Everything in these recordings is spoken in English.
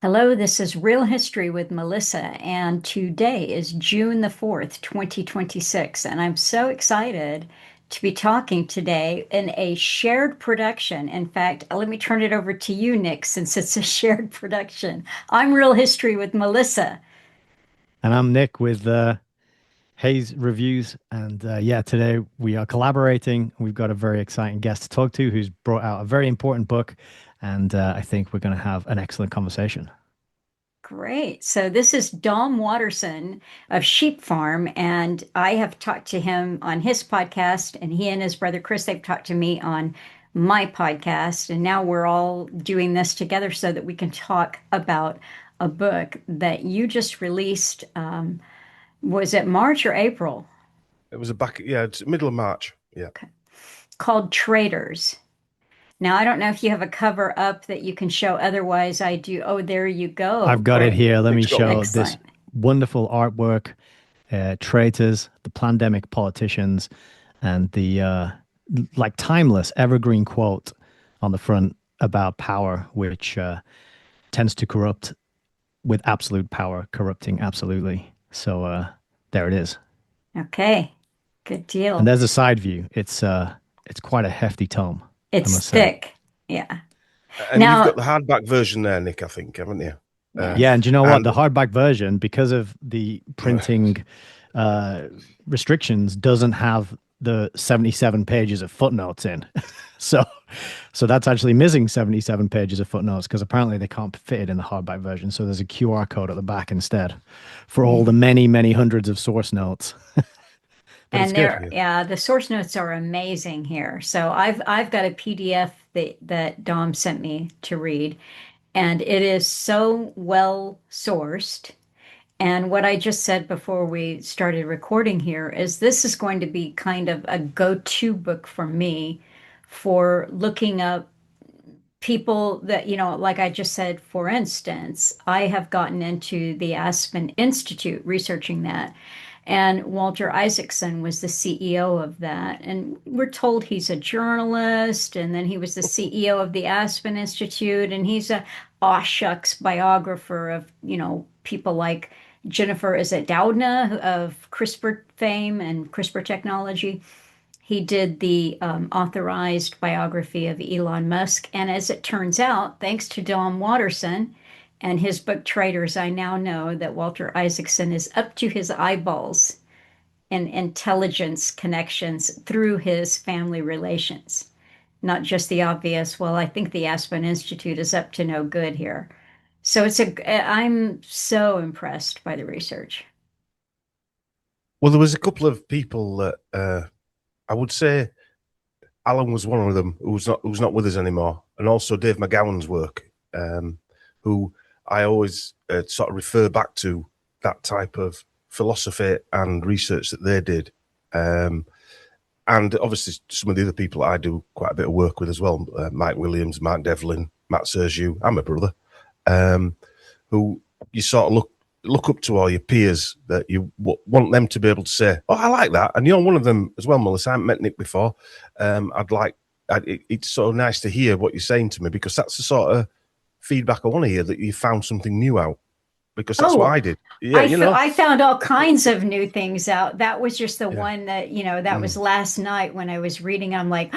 Hello, this is Real History with Melissa, and today is June the 4th, 2026, and I'm so excited to be talking today in a shared production. In fact, let me turn it over to you, Nick, since it's a shared production. I'm Real History with Melissa. And I'm Nick with HEYS Reviews. And yeah, today we are collaborating. We've got a very exciting guest to talk to who's brought out a very important book. And I think we're going to have an excellent conversation. Great. So this is Dom Waterson of Sheep Farm, and I have talked to him on his podcast, and he and his brother Chris, they've talked to me on my podcast, and now we're all doing this together so that we can talk about a book that you just released. Was it March or April? It was yeah, it's middle of March. Yeah. Okay. Called Traitors. Now, I don't know if you have a cover up that you can show. Otherwise, I do. Oh, there you go. I've got it Great. here. Let me Nick's got one. show this Excellent. wonderful artwork, Traitors, the pandemic politicians, and the like timeless evergreen quote on the front about power, which tends to corrupt with absolute power, corrupting absolutely. So there it is. Okay. Good And deal. there's a side view. It's quite a hefty tome, I It's must say. thick. Yeah. And you've got Now, the hardback version there, Nick, I think, haven't you? Uh, Yeah, yes. and do you know what? and The hardback version, because of the printing uh, restrictions, doesn't have the 77 pages of footnotes in. So, so that's actually missing 77 pages of footnotes because apparently they can't fit it in the hardback version. So there's a QR code at the back instead for all the many, many hundreds of source notes. But it's And good. there, yeah, yeah, the source notes are amazing here. So I've got a PDF that Dom sent me to read, and it is so well sourced. And what I just said before we started recording here is this is going to be kind of a go-to book for me for looking up people that, like I just said, for instance, I have gotten into the Aspen Institute researching that. And Walter Isaacson was the CEO of that. And we're told he's a journalist, and then he was the CEO of the Aspen Institute, and he's a aw shucks biographer of, people like Jennifer, is it Doudna of CRISPR fame and CRISPR technology. He did the authorized biography of Elon Musk. And as it turns out, thanks to Dom Waterson and his book Traitors, I now know that Walter Isaacson is up to his eyeballs in intelligence connections through his family relations. Not just the obvious, well, I think the Aspen Institute is up to no good here. So I'm so impressed by the research. well, there was a couple of people that I would say Alan was one of them who's not with us anymore, and also Dave McGowan's work, who I always sort of refer back to that type of philosophy and research that they did. And obviously some of the other people I do quite a bit of work with as well, Mike Williams, Mark Devlin, Matt Sergiu, I'm a brother, who you sort of look up to, all your peers that you want them to be able to say, oh, I like that. And you're one of them as well, Melissa. I haven't met Nick before. It's so nice to hear what you're saying to me, because that's the sort of feedback I want to hear, that you found something new out, because that's what Oh, I did. Yeah, I found all kinds of new things out. That was just the yeah. one that, that was Mm, last night when I was reading. I'm like,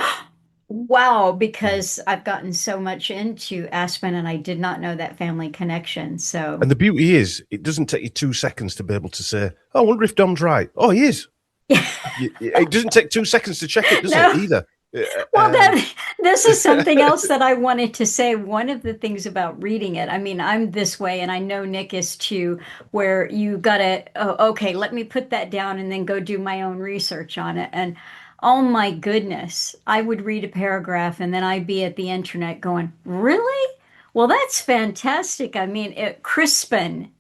wow, mm. because I've gotten so much into Aspen and I did not know that family connection. So, And the beauty is, it doesn't take you 2 seconds to be able to say, oh, I wonder if Dom's right. Oh, he is. It doesn't take 2 seconds to check it, does it, no. either? Well, this is something else that I wanted to say. One of the things about reading it, I mean, I'm this way, and I know Nick is too, where you gotta, oh, okay, let me put that down and then go do my own research on it. And oh my goodness, I would read a paragraph and then I'd be at the internet going, really? Well, that's fantastic. I mean, Crispin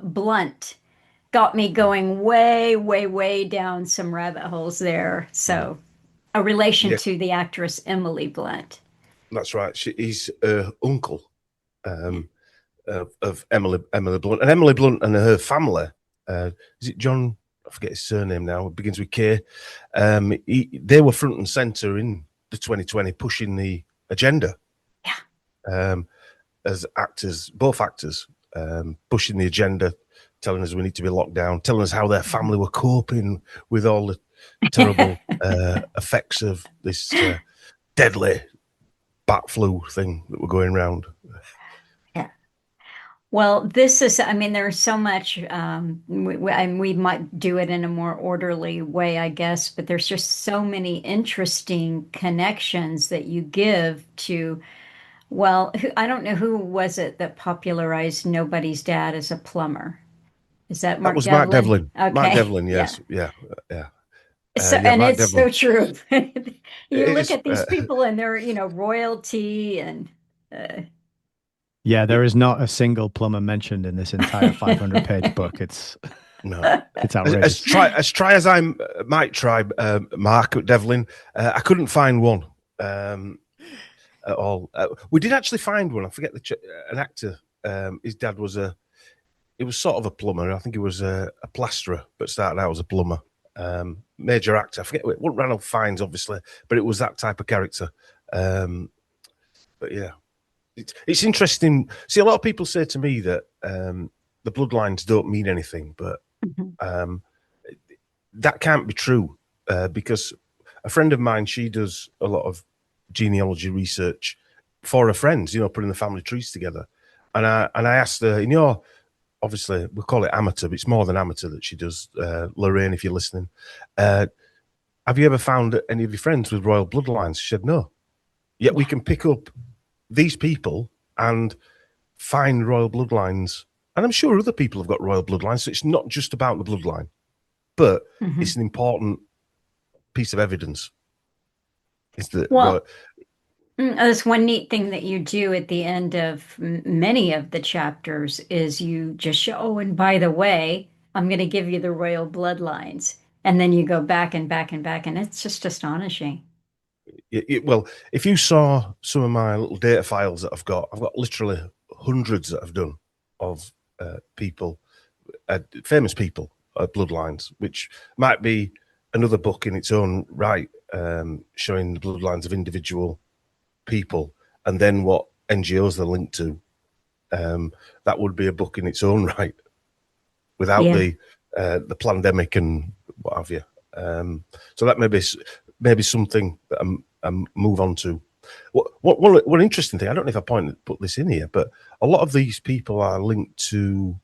Blunt got me going way, way, way down some rabbit holes there. So a relation Yeah, to the actress Emily Blunt. that's right. He's uncle, um, of Emily Blunt. And Emily Blunt and her family, is it John? I forget his surname now. It begins with K. They were front and center in the 2020, pushing the agenda Yeah. um, as actors, both actors. pushing the agenda, telling us we need to be locked down, telling us how their family were coping with all the terrible effects of this deadly bat flu thing that were going around. Yeah. Well, this is, I mean, there's so much, and we might do it in a more orderly way, I guess, but there's just so many interesting connections that you give to, well, I don't know who was it that popularized Nobody's Dad as a plumber. Is that That Mark was Mark Devlin? Devlin. Mark Okay. Devlin, Yeah. yes, yeah, yeah, So, yeah. and Mark it's Devlin. so true. You It look is. at these people and they're, royalty and, uh, Yeah, there is not a single plumber mentioned in this entire 500-page book. It's No. it's As outrageous. try as I might try, Mark Devlin, I couldn't find one at all. We did actually find one. I forget an actor. His dad was he was sort of a plumber. I think he was a plasterer, but started out as a plumber. Major actor. I forget. It wasn't Ranulph Fiennes, obviously, but it was that type of character. But yeah, it's interesting. See, a lot of people say to me that the bloodlines don't mean anything, but um, that can't be true because a friend of mine, she does a lot of genealogy research for her friends, putting the family trees together. And I asked her, obviously we call it amateur, but it's more than amateur that she does. Lorraine, if you're listening, have you ever found any of your friends with royal bloodlines? She said no. Yet we can pick up these people and find royal bloodlines. And I'm sure other people have got royal bloodlines. So it's not just about the bloodline, but it's an important piece of evidence. Is that well, that's one neat thing that you do at the end of many of the chapters is you just show, oh, and by the way, I'm going to give you the royal bloodlines. And then you go back and back and back, and it's just astonishing. well, if you saw some of my little data files that I've got literally hundreds that I've done of people, famous people, bloodlines, which might be another book in its own right, showing the bloodlines of individual people, and then what NGOs they're linked to. That would be a book in its own right, without Yeah. the pandemic and what have you. So that may be something that I move on to. One interesting thing, I don't know if I put this in here, but a lot of these people are linked to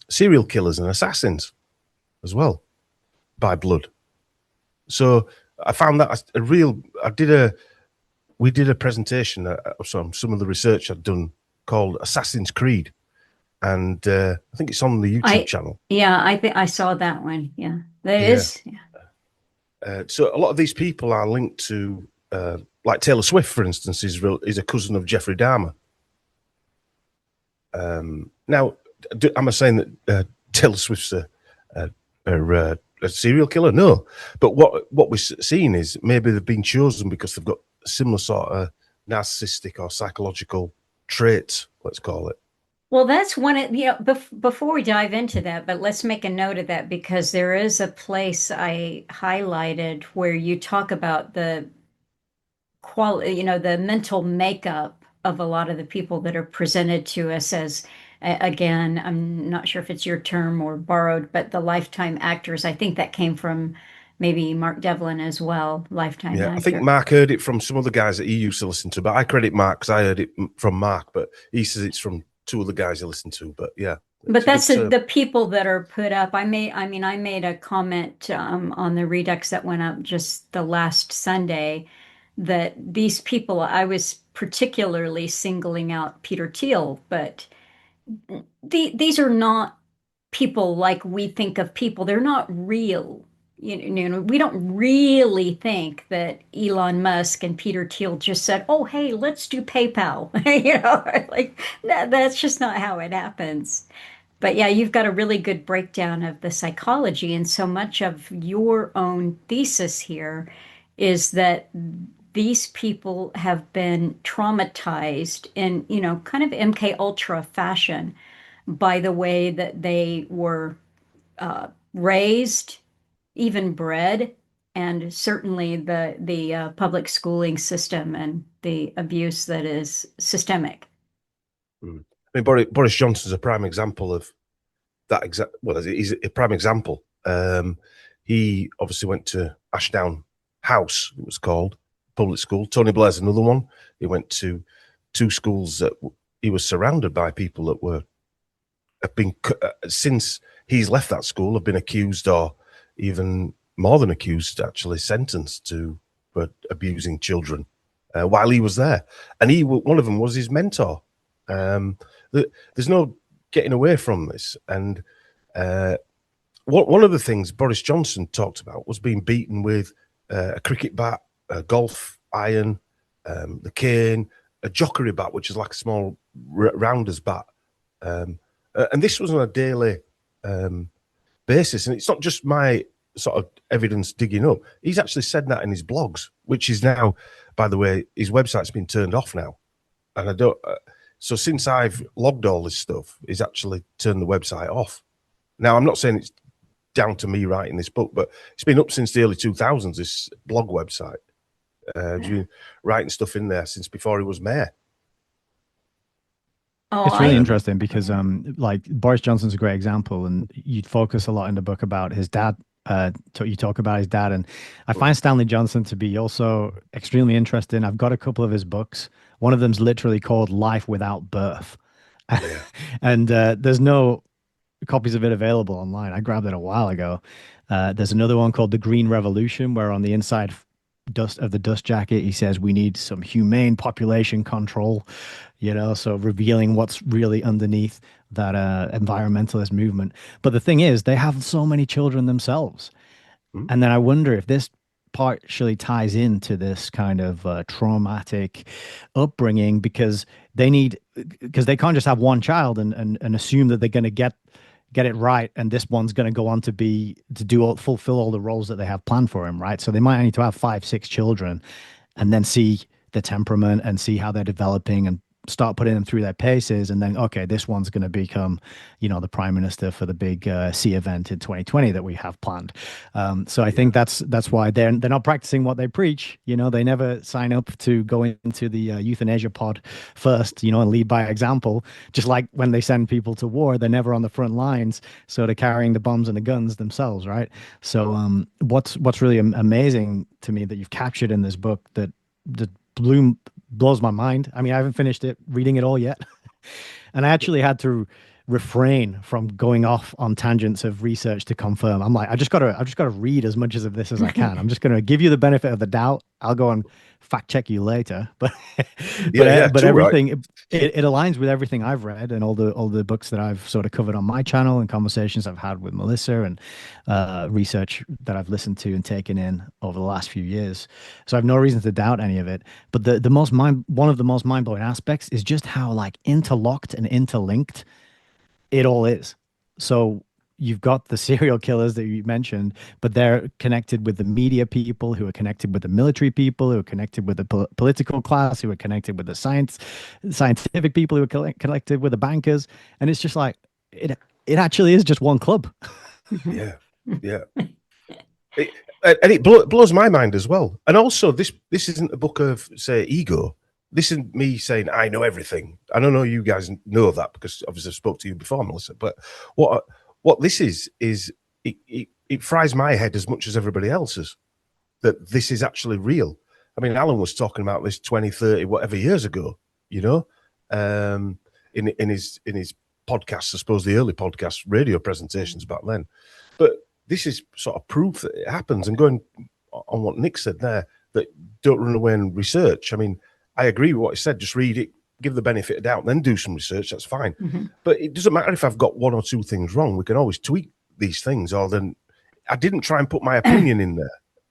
serial killers and assassins as well by blood. So I found that we did a presentation of some of the research I'd done called Assassin's Creed, and I think it's on the YouTube channel. Yeah, I think I saw that one. Yeah, that Yeah. is. So a lot of these people are linked to, like Taylor Swift, for instance, is a cousin of Jeffrey Dahmer. Now, am I saying that Taylor Swift's a serial killer? No, but what we're seeing is maybe they've been chosen because they've got similar sort of narcissistic or psychological traits, let's call it. Well, that's one of, before we dive into that, but let's make a note of that because there is a place I highlighted where you talk about the quality, the mental makeup of a lot of the people that are presented to us as, again, I'm not sure if it's your term or borrowed, but the lifetime actors. I think that came from maybe Mark Devlin as well, lifetime Yeah, I think actor. Mark heard it from some other guys that he used to listen to, but I credit Mark because I heard it from Mark, but he says it's from two other guys he listened to. But yeah, But that's good the people that are put up. I made a comment on the Redux that went up just the last Sunday that these people, I was particularly singling out Peter Thiel, but these are not people like we think of people. They're not real. We don't really think that Elon Musk and Peter Thiel just said, "Oh, hey, let's do PayPal." Like that's just not how it happens. But yeah, you've got a really good breakdown of the psychology, and so much of your own thesis here is that these people have been traumatized in, kind of MK Ultra fashion by the way that they were raised, even bred, and certainly the public schooling system and the abuse that is systemic. Mm. I mean, Boris Johnson's a prime example of that. Well, he's a prime example. He obviously went to Ashdown House, it was called, public school. Tony Blair's another one. He went to two schools that he was surrounded by people that have been, since he's left that school, have been accused, or even more than accused, actually sentenced for abusing children while he was there. And one of them was his mentor. There's no getting away from this. And one of the things Boris Johnson talked about was being beaten with a cricket bat, a golf iron, the cane, a jockery bat, which is like a small rounder's bat. And this was on a daily basis. And it's not just my sort of evidence digging up. He's actually said that in his blogs, which is now, by the way, his website's been turned off now. And I don't... So since I've logged all this stuff, he's actually turned the website off. Now, I'm not saying it's down to me writing this book, but it's been up since the early 2000s, this blog website. He's been writing stuff in there since before he was mayor. Oh, It's really interesting because like Boris Johnson's a great example, and you'd focus a lot in the book about his dad. You talk about his dad, and I find Stanley Johnson to be also extremely interesting. I've got a couple of his books. One of them's literally called Life Without Birth. Yeah. And there's no copies of it available online. I grabbed it a while ago. There's another one called The Green Revolution, where on the inside dust of the dust jacket, he says we need some humane population control, so revealing what's really underneath that environmentalist movement. But the thing is, they have so many children themselves. Mm. And then I wonder if this partially ties into this kind of traumatic upbringing, because they can't just have one child and assume that they're going to get it right, and this one's going to go on to fulfill all the roles that they have planned for him, right? So they might need to have 5-6 children and then see the temperament and see how they're developing and start putting them through their paces, and then okay, this one's going to become the prime minister for the big sea event in 2020 that we have planned. So I think that's why they're not practicing what they preach. They never sign up to go into the euthanasia pod first, and lead by example. Just like when they send people to war, they're never on the front lines, so they're carrying the bombs and the guns themselves, right? So what's really amazing to me that you've captured in this book that blows my mind. I mean, I haven't finished reading it all yet. And I actually had to refrain from going off on tangents of research to confirm. I'm like, I just gotta read as much of this as I can. I'm just gonna give you the benefit of the doubt. I'll go and fact check you later. But but everything right. it aligns with everything I've read and all the books that I've sort of covered on my channel and conversations I've had with Melissa and research that I've listened to and taken in over the last few years. So I have no reason to doubt any of it. But one of the most mind-blowing aspects is just how like interlocked and interlinked it all is. So you've got the serial killers that you mentioned, but they're connected with the media people who are connected with the military people who are connected with the political class, who are connected with the scientific people who are connected with the bankers. And it's just like, it actually is just one club. Yeah. It blows my mind as well. And also this isn't a book of, say, ego. This isn't me saying I know everything. I don't know you guys know that because obviously I spoke to you before, Melissa. But what this is it fries my head as much as everybody else's, that this is actually real. I mean, Alan was talking about this 20, 30, whatever years ago, in his podcasts, I suppose the early podcast radio presentations back then. But this is sort of proof that it happens. And going on what Nick said there, that don't run away and research. I mean, I agree with what he said. Just read it, give the benefit of doubt, then do some research. That's fine. Mm-hmm. But it doesn't matter if I've got one or two things wrong. We can always tweak these things. Or then I didn't try and put my opinion in there.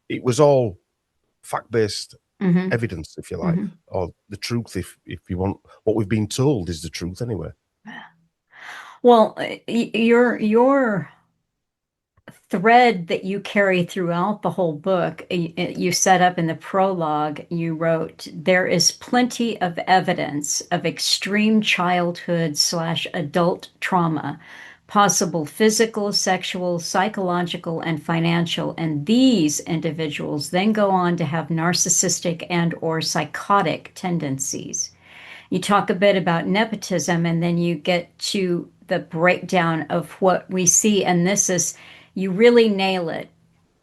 It was all fact-based evidence, if you like, or the truth, if you want. What we've been told is the truth anyway. Well, your thread that you carry throughout the whole book, you set up in the prologue, you wrote, there is plenty of evidence of extreme childhood/adult trauma, possible physical, sexual, psychological, and financial, and these individuals then go on to have narcissistic and or psychotic tendencies. You talk a bit about nepotism, and then you get to the breakdown of what we see. And this is, you really nail it,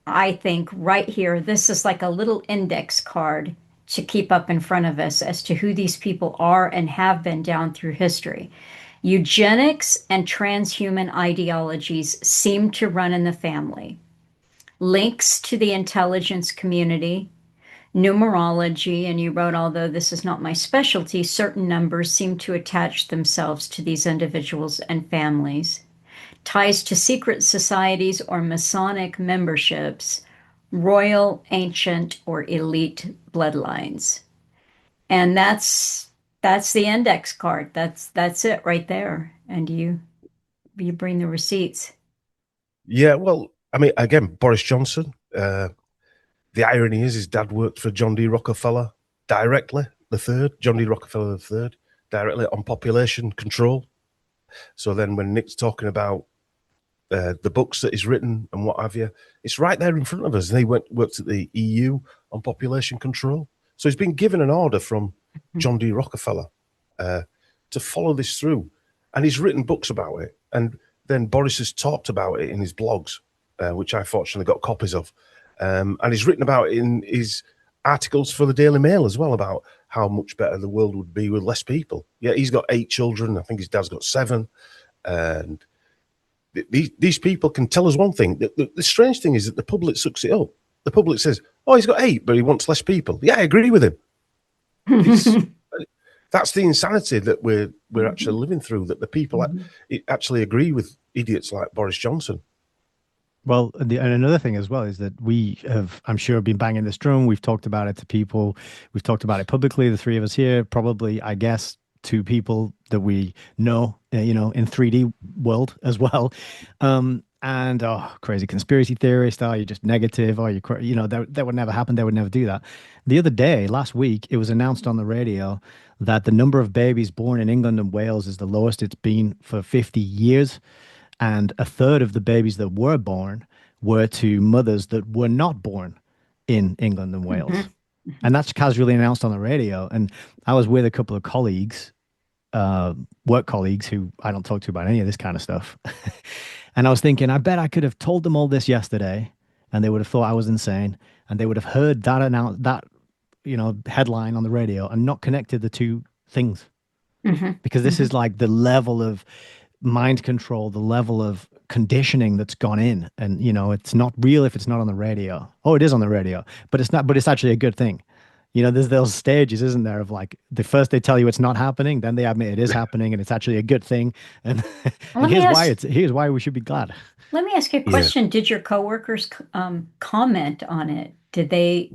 I think, right here. This is like a little index card to keep up in front of us as to who these people are and have been down through history. Eugenics and transhuman ideologies seem to run in the family. Links to the intelligence community, numerology, and you wrote, although this is not my specialty, certain numbers seem to attach themselves to these individuals and families. Ties to secret societies or Masonic memberships, royal, ancient, or elite bloodlines. And that's the index card. That's it right there. And you bring the receipts. Yeah, well, I mean, again, Boris Johnson. The irony is his dad worked for John D. Rockefeller directly, the third, John D. Rockefeller the third, directly on population control. So then when Nick's talking about the books that he's written and what have you, it's right there in front of us. And he worked at the EU on population control. So he's been given an order from John D. Rockefeller to follow this through. And he's written books about it. And then Boris has talked about it in his blogs, which I fortunately got copies of. And he's written about it in his articles for the Daily Mail as well, about how much better the world would be with less people. Yeah, he's got 8 children. I think his dad's got 7. And these people can tell us one thing. The strange thing is that the public sucks it up. The public says, oh, he's got 8, but he wants less people. Yeah, I agree with him. That's the insanity that we're actually living through, that the people actually agree with idiots like Boris Johnson. Well, and another thing as well is that we have, I'm sure, been banging this drum. We've talked about it to people. We've talked about it publicly, the three of us here, probably, I guess, to people that we know, in 3D world as well. And crazy conspiracy theorist. Oh, you're just negative. Oh, that would never happen. They would never do that. The other day, last week, it was announced on the radio that the number of babies born in England and Wales is the lowest it's been for 50 years. And a third of the babies that were born were to mothers that were not born in England and Wales. And that's casually announced on the radio. And I was with a couple of colleagues, work colleagues, who I don't talk to about any of this kind of stuff. And I was thinking, I bet I could have told them all this yesterday, and they would have thought I was insane, and they would have heard that headline on the radio and not connected the two things. Because this is like the level of mind control, the level of conditioning that's gone in. And, it's not real if it's not on the radio. Oh, it is on the radio, but it's not, but it's actually a good thing. There's those stages, isn't there, of like the first they tell you it's not happening, then they admit it is happening and it's actually a good thing. And, and here's why we should be glad. Let me ask you a question. Did your coworkers comment on it?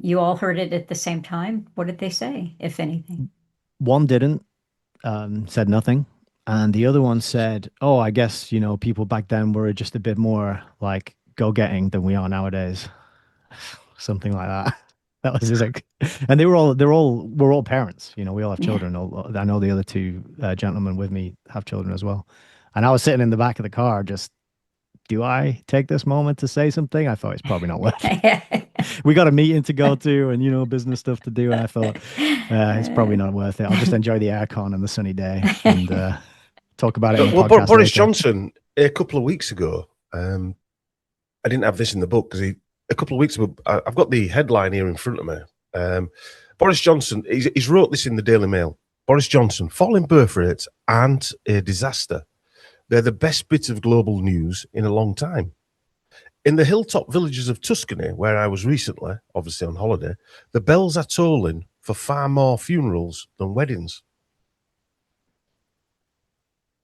You all heard it at the same time? What did they say, if anything? One didn't, said nothing. And the other one said, oh, I guess, people back then were just a bit more like go-getting than we are nowadays. Something like that. That was his like, and we're all parents, we all have children. I know the other two gentlemen with me have children as well. And I was sitting in the back of the car, just, do I take this moment to say something? I thought it's probably not worth it. We got a meeting to go to and, business stuff to do. And I thought it's probably not worth it. I'll just enjoy the aircon and the sunny day and talk about it. Well, Boris Johnson, a couple of weeks ago, I didn't have this in the book because a couple of weeks ago, I've got the headline here in front of me. Boris Johnson, he's wrote this in the Daily Mail. Boris Johnson, falling birth rates aren't a disaster. They're the best bit of global news in a long time. In the hilltop villages of Tuscany, where I was recently, obviously on holiday, the bells are tolling for far more funerals than weddings.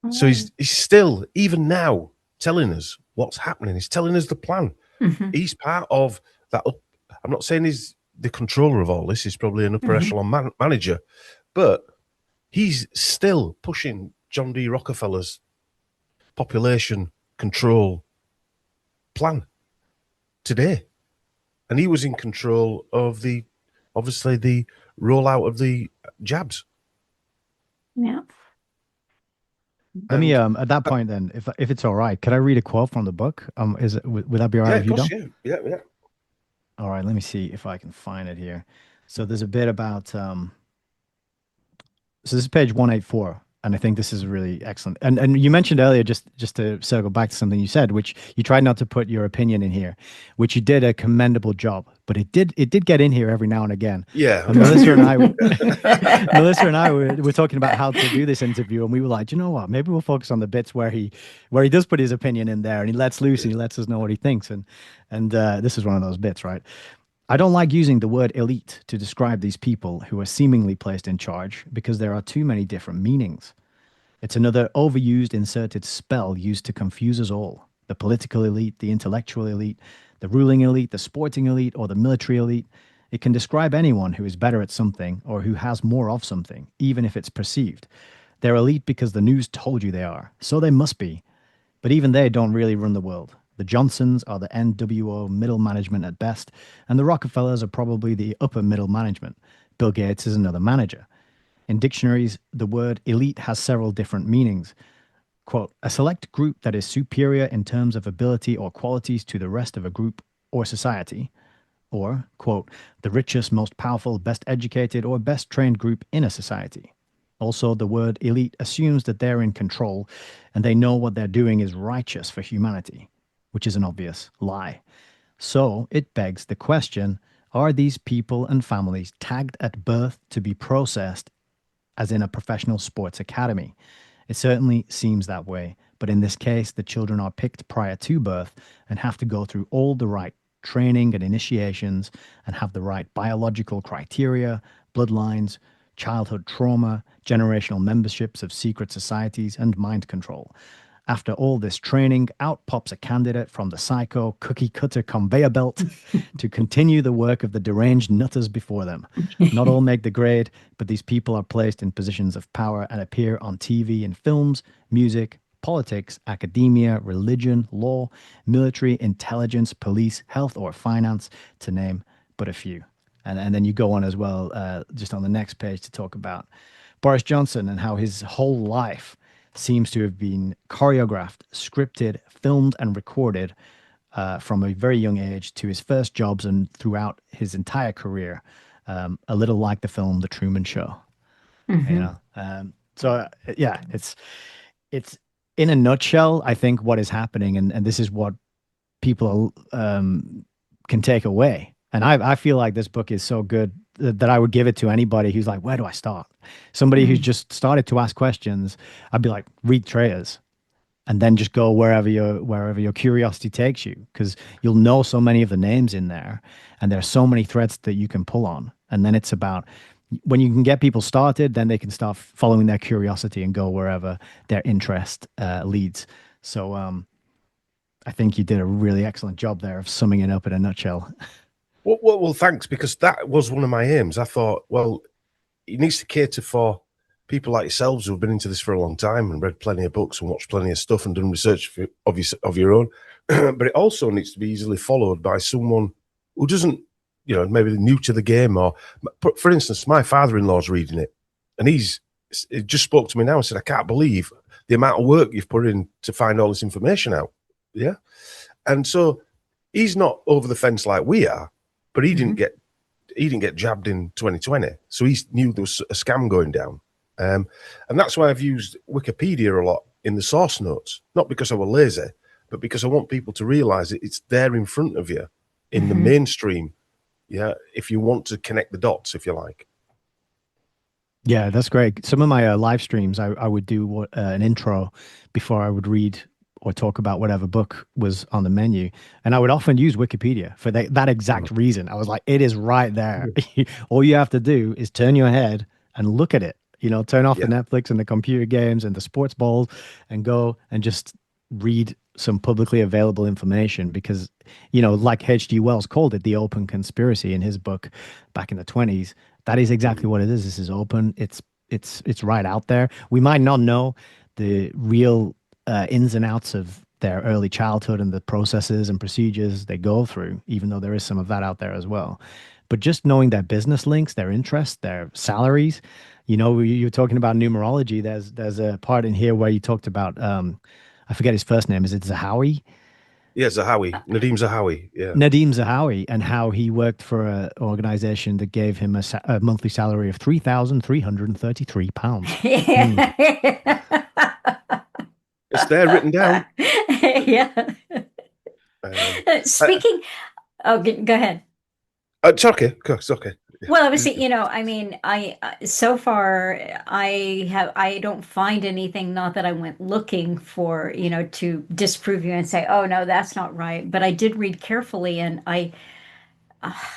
So he's still, even now, telling us what's happening. He's telling us the plan. He's part of that. I'm not saying he's the controller of all this. He's probably an upper echelon manager. But he's still pushing John D. Rockefeller's population control plan today. And he was in control of obviously the rollout of the jabs. Yeah. Let me at that point then, if it's all right, could I read a quote from the book? Would that be all right with you, Dom? Yeah. All right, let me see if I can find it here. So there's a bit about So this is page 184, and I think this is really excellent. And you mentioned earlier, just to circle back to something you said, which you tried not to put your opinion in here, which you did a commendable job, but it did get in here every now and again. Yeah, And Melissa and I were talking about how to do this interview, and we were like, you know what? Maybe we'll focus on the bits where he does put his opinion in there, and he lets loose, and he lets us know what he thinks. And this is one of those bits, right? I don't like using the word elite to describe these people who are seemingly placed in charge because there are too many different meanings. It's another overused inserted spell used to confuse us all. The political elite, the intellectual elite, the ruling elite, the sporting elite, or the military elite. It can describe anyone who is better at something or who has more of something, even if it's perceived. They're elite because the news told you they are, so they must be. But even they don't really run the world. The Johnsons are the NWO middle management at best, and the Rockefellers are probably the upper middle management. Bill Gates is another manager. In dictionaries, the word elite has several different meanings. Quote, a select group that is superior in terms of ability or qualities to the rest of a group or society. Or, quote, the richest, most powerful, best educated, or best trained group in a society. Also, the word elite assumes that they're in control and they know what they're doing is righteous for humanity, which is an obvious lie. So it begs the question, are these people and families tagged at birth to be processed as in a professional sports academy? It certainly seems that way, but in this case, the children are picked prior to birth and have to go through all the right training and initiations and have the right biological criteria, bloodlines, childhood trauma, generational memberships of secret societies, and mind control. After all this training, out pops a candidate from the psycho cookie cutter conveyor belt to continue the work of the deranged nutters before them. Not all make the grade, but these people are placed in positions of power and appear on TV and films, music, politics, academia, religion, law, military, intelligence, police, health, or finance, to name but a few. And then you go on as well, just on the next page, to talk about Boris Johnson and how his whole life seems to have been choreographed, scripted, filmed, and recorded from a very young age to his first jobs and throughout his entire career. A little like the film The Truman Show, you Mhm. know. Yeah, it's in a nutshell, I think what is happening, and this is what people can take away. And I feel like this book is so good that I would give it to anybody who's like, where do I start? Somebody who's Mhm. just started to ask questions, I'd be like, read Traitors and then just go wherever your curiosity takes you, because you'll know so many of the names in there and there's so many threads that you can pull on. And then it's about when you can get people started, then they can start following their curiosity and go wherever their interest leads. So I think you did a really excellent job there of summing it up in a nutshell. Well, thanks, because that was one of my aims. I thought, well, it needs to cater for people like yourselves who've been into this for a long time and read plenty of books and watched plenty of stuff and done research of your own. But it also needs to be easily followed by someone who doesn't, maybe new to the game. Or, for instance, my father-in-law's reading it, and he just spoke to me now and said, I can't believe the amount of work you've put in to find all this information out. Yeah. And so he's not over the fence like we are, but he didn't get jabbed in 2020, so he knew there was a scam going down. And that's why I've used Wikipedia a lot in the source notes, not because I were lazy, but because I want people to realize it's there in front of you in the Mhm. mainstream. Yeah, if you want to connect the dots, if you like. Yeah, that's great. Some of my live streams, I would do an intro before I would read or talk about whatever book was on the menu. And I would often use Wikipedia for that exact reason. I was like, it is right there. All you have to do is turn your head and look at it. Turn off the Yeah, Netflix and the computer games and the sports balls and go and just read some publicly available information because, like H.G. Wells called it, the open conspiracy in his book back in the 20s. That is exactly what it is. This is open. It's right out there. We might not know the real ins and outs of their early childhood and the processes and procedures they go through, even though there is some of that out there as well. But just knowing their business links, their interests, their salaries, you're talking about numerology. There's a part in here where you talked about I forget his first name. Is it Zahawi? Yeah, Zahawi, Nadim Zahawi. Yeah, Nadim Zahawi, and how he worked for an organization that gave him a monthly salary of £3,333. it's there written down. Yeah. Um, uh, Speaking, oh, go ahead. it's okay. It's okay. Yeah. Well, obviously, I mean, so far I don't find anything, not that I went looking for, to disprove you and say, oh no, that's not right. But I did read carefully, and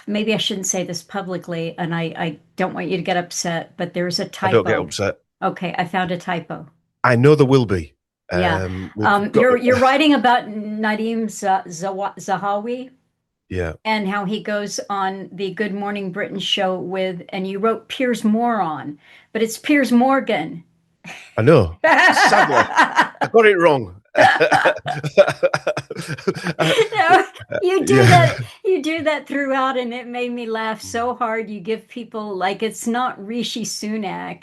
maybe I shouldn't say this publicly, and I don't want you to get upset, but there's a I don't get typo. upset. Okay, I found a typo. I know there will be. Yeah. We've got. You're writing about Nadim Zahawi Yeah, and how he goes on the Good Morning Britain show with, and you wrote Piers Moron, but it's Piers Morgan. I know. Sadly, I got it wrong. No, you do Yeah. that. You do that throughout, and it made me laugh so hard. You give people like it's not Rishi Sunak.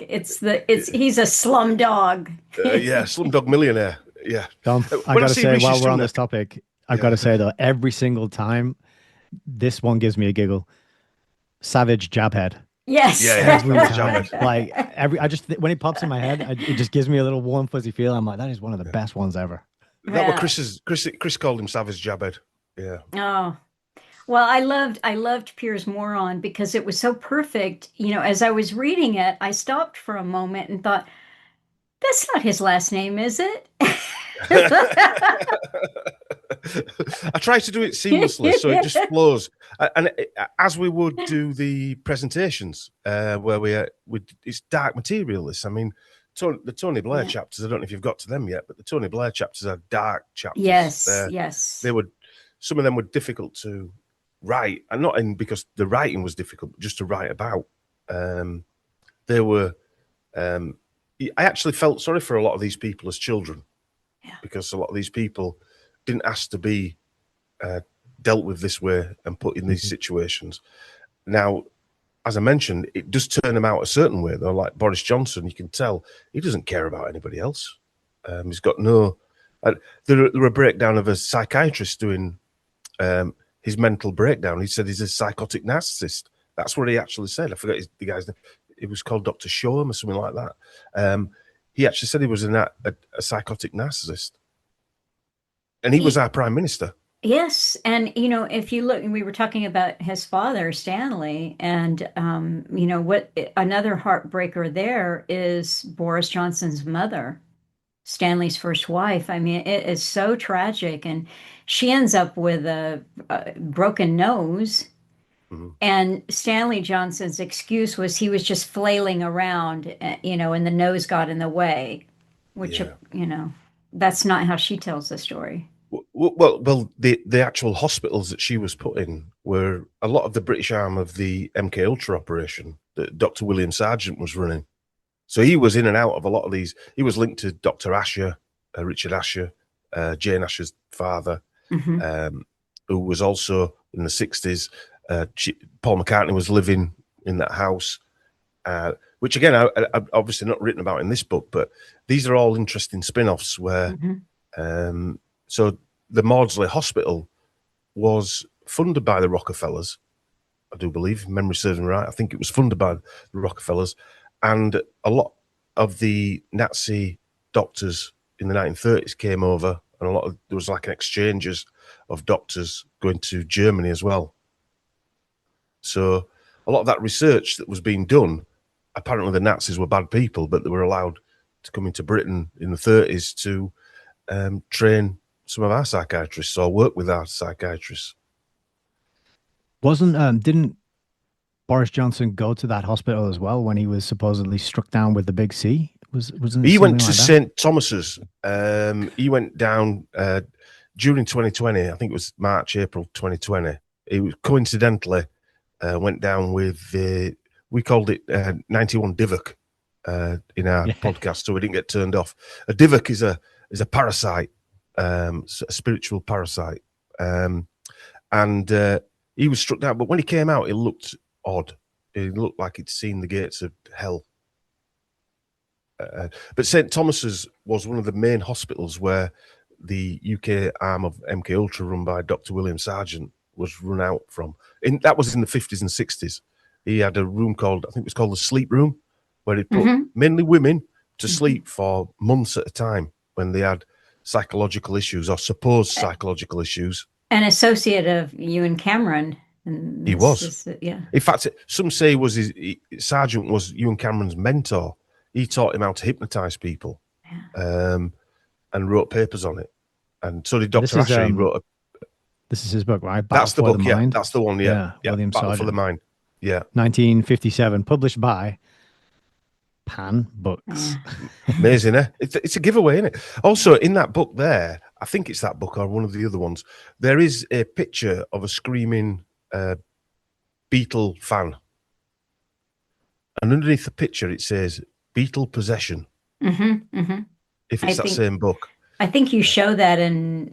He's a slum dog. Yeah, Slumdog Millionaire. Yeah. Dom, I When I got to see say, Rishi while we're on Sunak, this topic, I've got to say though, every single time, this one gives me a giggle. Savage Jabhead. Yes. Every Savage time, Jabhead. like when it pops in my head, it just gives me a little warm fuzzy feel. I'm like, that is one of the best ones ever. That was Yeah. Chris called him Savage Jabhead. Yeah. Oh, well, I loved Piers Moron because it was so perfect. As I was reading it, I stopped for a moment and thought, that's not his last name, is it? I try to do it seamlessly so it just flows. As we would do the presentations, where it's dark material. This, I mean, the Tony Blair Yeah. chapters. I don't know if you've got to them yet, but the Tony Blair chapters are dark chapters. Yes, yes. Some of them were difficult to write, and not in because the writing was difficult, but just to write about. They were. I actually felt sorry for a lot of these people as children, because a lot of these people didn't ask to be dealt with this way and put in these situations. Now, as I mentioned, it does turn them out a certain way, though. Like Boris Johnson, you can tell he doesn't care about anybody else. He's got no. There were a breakdown of a psychiatrist doing his mental breakdown. He said he's a psychotic narcissist. That's what he actually said. I forget the guy's name. It was called Dr. Shoreham or something like that. He actually said he was a psychotic narcissist. And he was our prime minister. Yes, and if you look, we were talking about his father, Stanley, and what another heartbreaker there is Boris Johnson's mother, Stanley's first wife. I mean, it is so tragic, and she ends up with a broken nose. Mm-hmm. And Stanley Johnson's excuse was he was just flailing around, and the nose got in the way, which, that's not how she tells the story. Well, the actual hospitals that she was put in were a lot of the British arm of the MK Ultra operation that Dr. William Sargent was running. So he was in and out of a lot of these. He was linked to Dr. Asher, Richard Asher, Jane Asher's father, who was also in the 60s. Paul McCartney was living in that house, which again, I've obviously not written about in this book, but these are all interesting spin-offs where, so the Maudsley Hospital was funded by the Rockefellers, I do believe, if memory serves me right. I think it was funded by the Rockefellers, and a lot of the Nazi doctors in the 1930s came over, and there was like an exchanges of doctors going to Germany as well. So a lot of that research that was being done, apparently the Nazis were bad people, but they were allowed to come into Britain in the 30s to train some of our psychiatrists or work with our psychiatrists. Didn't Boris Johnson go to that hospital as well when he was supposedly struck down with the big C? Wasn't he went to like St. Thomas's? He went down during 2020. I think it was March, April 2020. He was coincidentally went down with we called it 91 Divok in our podcast, so we didn't get turned off. A Divok is a parasite, a spiritual parasite, and he was struck down. But when he came out, it looked odd. It looked like he'd seen the gates of hell. But St. Thomas's was one of the main hospitals where the UK arm of MK Ultra, run by Dr. William Sargent, was run out from. That was in the 50s and 60s. He had a room called, I think it was called the sleep room, where he put mainly women to sleep for months at a time when they had psychological issues or supposed psychological issues. An associate of Ewan Cameron. And He was. yeah. In fact, some say Sargent was Ewan Cameron's mentor. He taught him how to hypnotize people, and wrote papers on it. And so did Dr. Asher. He wrote this is his book, right? That's the book, the yeah. Mind. That's the one, yeah. William Battle Sargent. for the Mind. Yeah. 1957, published by Pan Books. Amazing, eh? It's a giveaway, isn't it? Also, in that book there, I think it's that book or one of the other ones, there is a picture of a screaming Beatle fan. And underneath the picture, it says Beatle Possession. If it's that same book. I think you show that in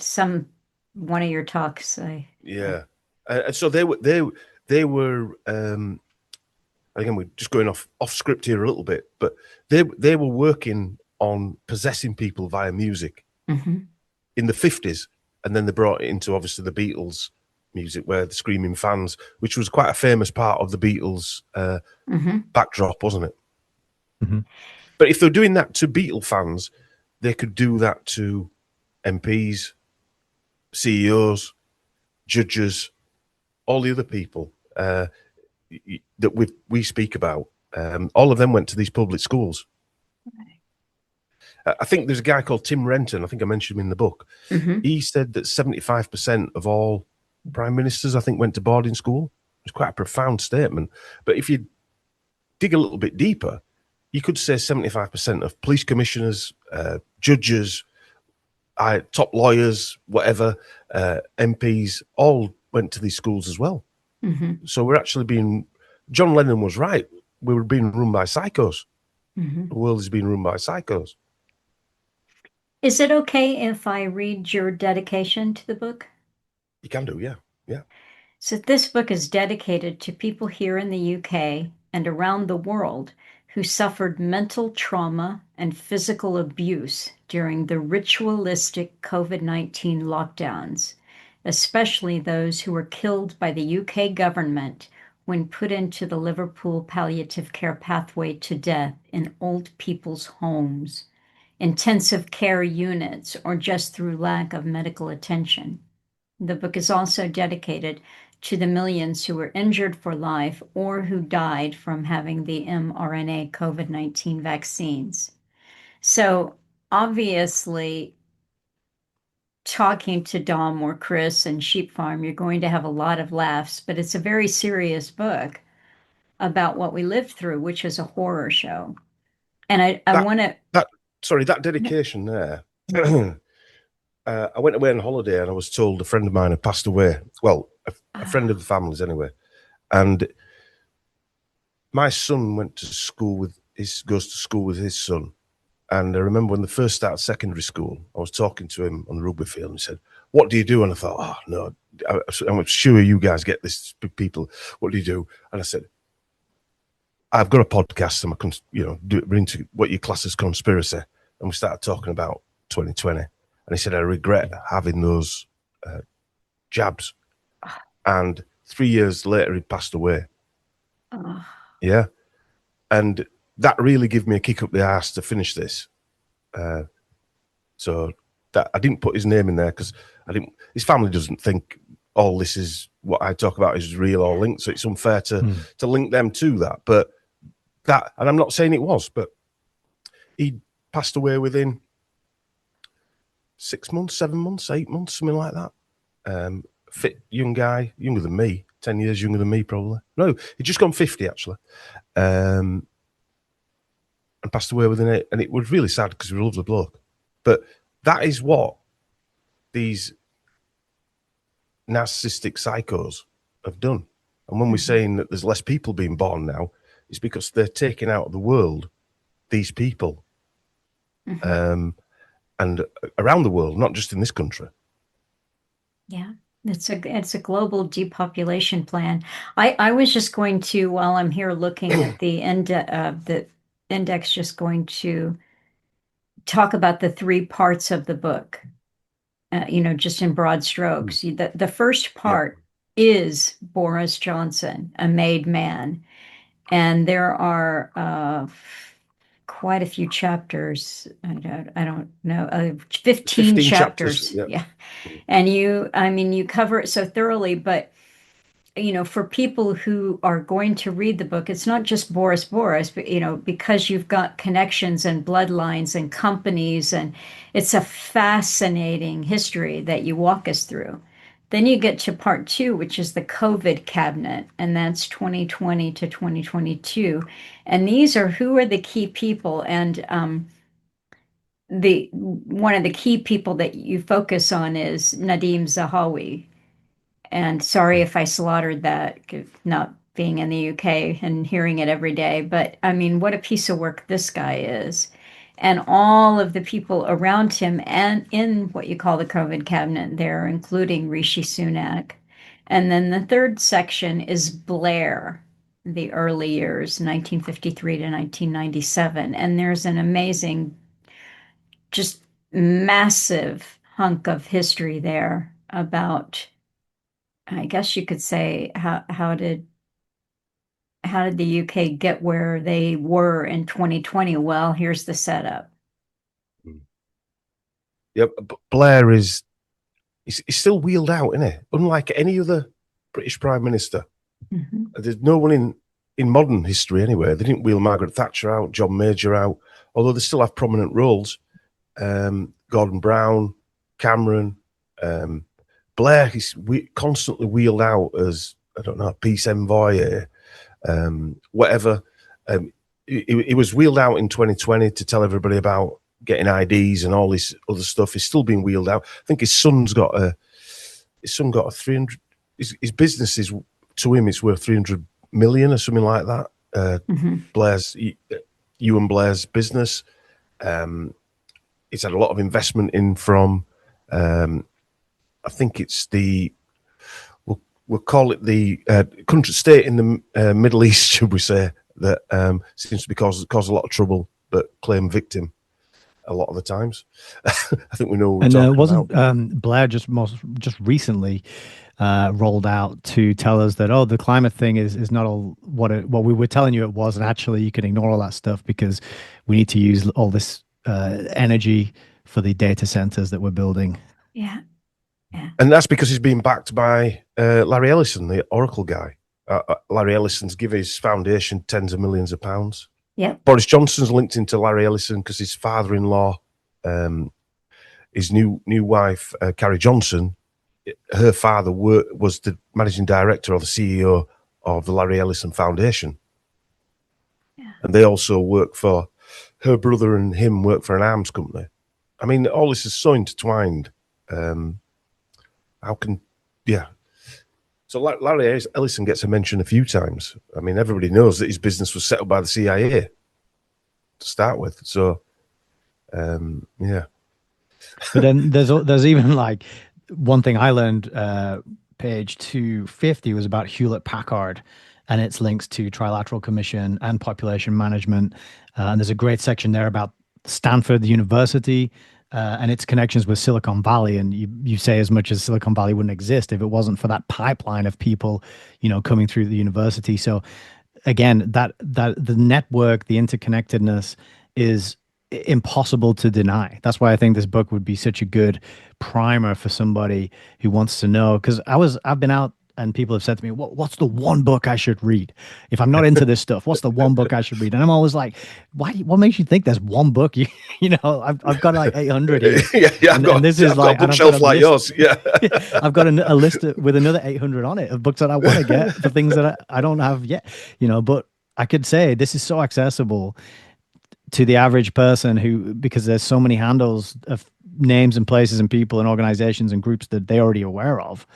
one of your talks. Yeah. And so they were again, we're just going off script here a little bit, but they were working on possessing people via music in the 50s, and then they brought it into obviously the Beatles music, where the screaming fans, which was quite a famous part of the Beatles backdrop, wasn't it? But if they're doing that to Beatle fans, they could do that to MPs, CEOs, judges, all the other people that we speak about. All of them went to these public schools. I think there's a guy called Tim Renton. I think I mentioned him in the book. He said that 75% of all prime ministers, I think, went to boarding school. It's quite a profound statement. But if you dig a little bit deeper, you could say 75% of police commissioners, judges, top lawyers, whatever, MPs, all went to these schools as well. So we're actually John Lennon was right. We were being run by psychos. The world is being run by psychos. Is it okay if I read your dedication to the book? You can do, yeah. Yeah. So this book is dedicated to people here in the UK and around the world who suffered mental trauma and physical abuse during the ritualistic COVID-19 lockdowns, especially those who were killed by the UK government when put into the Liverpool palliative care pathway to death in old people's homes, intensive care units, or just through lack of medical attention. The book is also dedicated to the millions who were injured for life or who died from having the mRNA COVID-19 vaccines. So obviously, talking to Dom or Chris and Sheep Farm, you're going to have a lot of laughs, but it's a very serious book about what we lived through, which is a horror show. And I want to... That dedication there... I went away on holiday and I was told a friend of mine had passed away. Well, a friend of the family's anyway. And my son goes to school with his son. And I remember when they first started secondary school, I was talking to him on the rugby field and he said, "What do you do?" And I thought, "Oh, no, I'm sure you guys get this, people. What do you do?" And I said, "I've got a podcast and I can, we're into what you class as conspiracy." And we started talking about 2020. And he said, "I regret having those jabs." And 3 years later, he passed away. Yeah. And that really gave me a kick up the arse to finish this. So that I didn't put his name in there because his family doesn't think all this is what I talk about is real or linked. So it's unfair to link them to that. But and I'm not saying it was, but he passed away within 6 months, 7 months, 8 months, something like that. Fit young guy, younger than me, 10 years younger than me, probably. No, he'd just gone 50, actually. And passed away within it. And it was really sad because he was a lovely bloke. But that is what these narcissistic psychos have done. And when we're saying that there's less people being born now, it's because they're taking out of the world these people. And around the world, not just in this country. Yeah, it's a global depopulation plan. I was just going to, while I'm here looking at the index, just going to talk about the three parts of the book. just in broad strokes. The first Yeah. part is Boris Johnson, a made man. And there are quite a few chapters. I don't know, 15 15 chapters. chapters. Yeah. Yeah. And you cover it so thoroughly, but for people who are going to read the book, it's not just Boris, but because you've got connections and bloodlines and companies, and it's a fascinating history that you walk us through. Then you get to part two, which is the COVID cabinet, and that's 2020 to 2022. And these are who are the key people, and the one of the key people that you focus on is Nadim Zahawi, and sorry if I slaughtered that, not being in the UK and hearing it every day. But I mean, what a piece of work this guy is. And all of the people around him and in what you call the COVID cabinet there, including Rishi Sunak. And then the third section is Blair, the early years, 1953 to 1997. And there's an amazing, just massive hunk of history there about, I guess you could say, how did the UK get where they were in 2020? Well, here's the setup. Yep. Blair he's still wheeled out, isn't he? Unlike any other British Prime Minister. Mm-hmm. There's no one in modern history anyway. They didn't wheel Margaret Thatcher out, John Major out, although they still have prominent roles. Gordon Brown, Cameron, Blair, he's constantly wheeled out as, I don't know, a peace envoy, whatever. He was wheeled out in 2020 to tell everybody about getting IDs and all this other stuff. He's still being wheeled out. I think his son got a 300. His business is, to him, it's worth 300 million or something like that. Blair's, Ewan Blair's business. He's had a lot of investment in from. I think it's we'll call it the country state in the Middle East, should we say, that seems to be cause a lot of trouble, but claim victim a lot of the times. I think we know what we're talking wasn't about. Blair just recently rolled out to tell us that, the climate thing is not all what we were telling you it was, and actually you can ignore all that stuff because we need to use all this energy for the data centers that we're building. Yeah. Yeah. And that's because he's been backed by Larry Ellison, the Oracle guy. Larry Ellison's given his foundation tens of millions of pounds. Yeah. Boris Johnson's linked into Larry Ellison because his father-in-law, his new wife, Carrie Johnson, her father was the managing director or the CEO of the Larry Ellison Foundation. Yeah. And they also work for, her brother and him work for an arms company. I mean, all this is so intertwined. So Larry Ellison gets a mention a few times. I mean, everybody knows that his business was set up by the CIA to start with. So, yeah. But then there's even like one thing I learned, page 250 was about Hewlett Packard and its links to Trilateral Commission and population management. And there's a great section there about Stanford University, and its connections with Silicon Valley. And you say as much as Silicon Valley wouldn't exist if it wasn't for that pipeline of people, coming through the university. So again, that the network, the interconnectedness is impossible to deny. That's why I think this book would be such a good primer for somebody who wants to know. Because I've been out and people have said to me, what's the one book I should read? If I'm not into this stuff, what's the one book I should read? And I'm always like, what makes you think there's one book? I've got like 800 here. Yeah, and this is like a bookshelf like yours. Yeah. I've got a list with another 800 on it of books that I want to get for things that I don't have yet, but I could say this is so accessible to the average person because there's so many handles of names and places and people and organizations and groups that they're already aware of,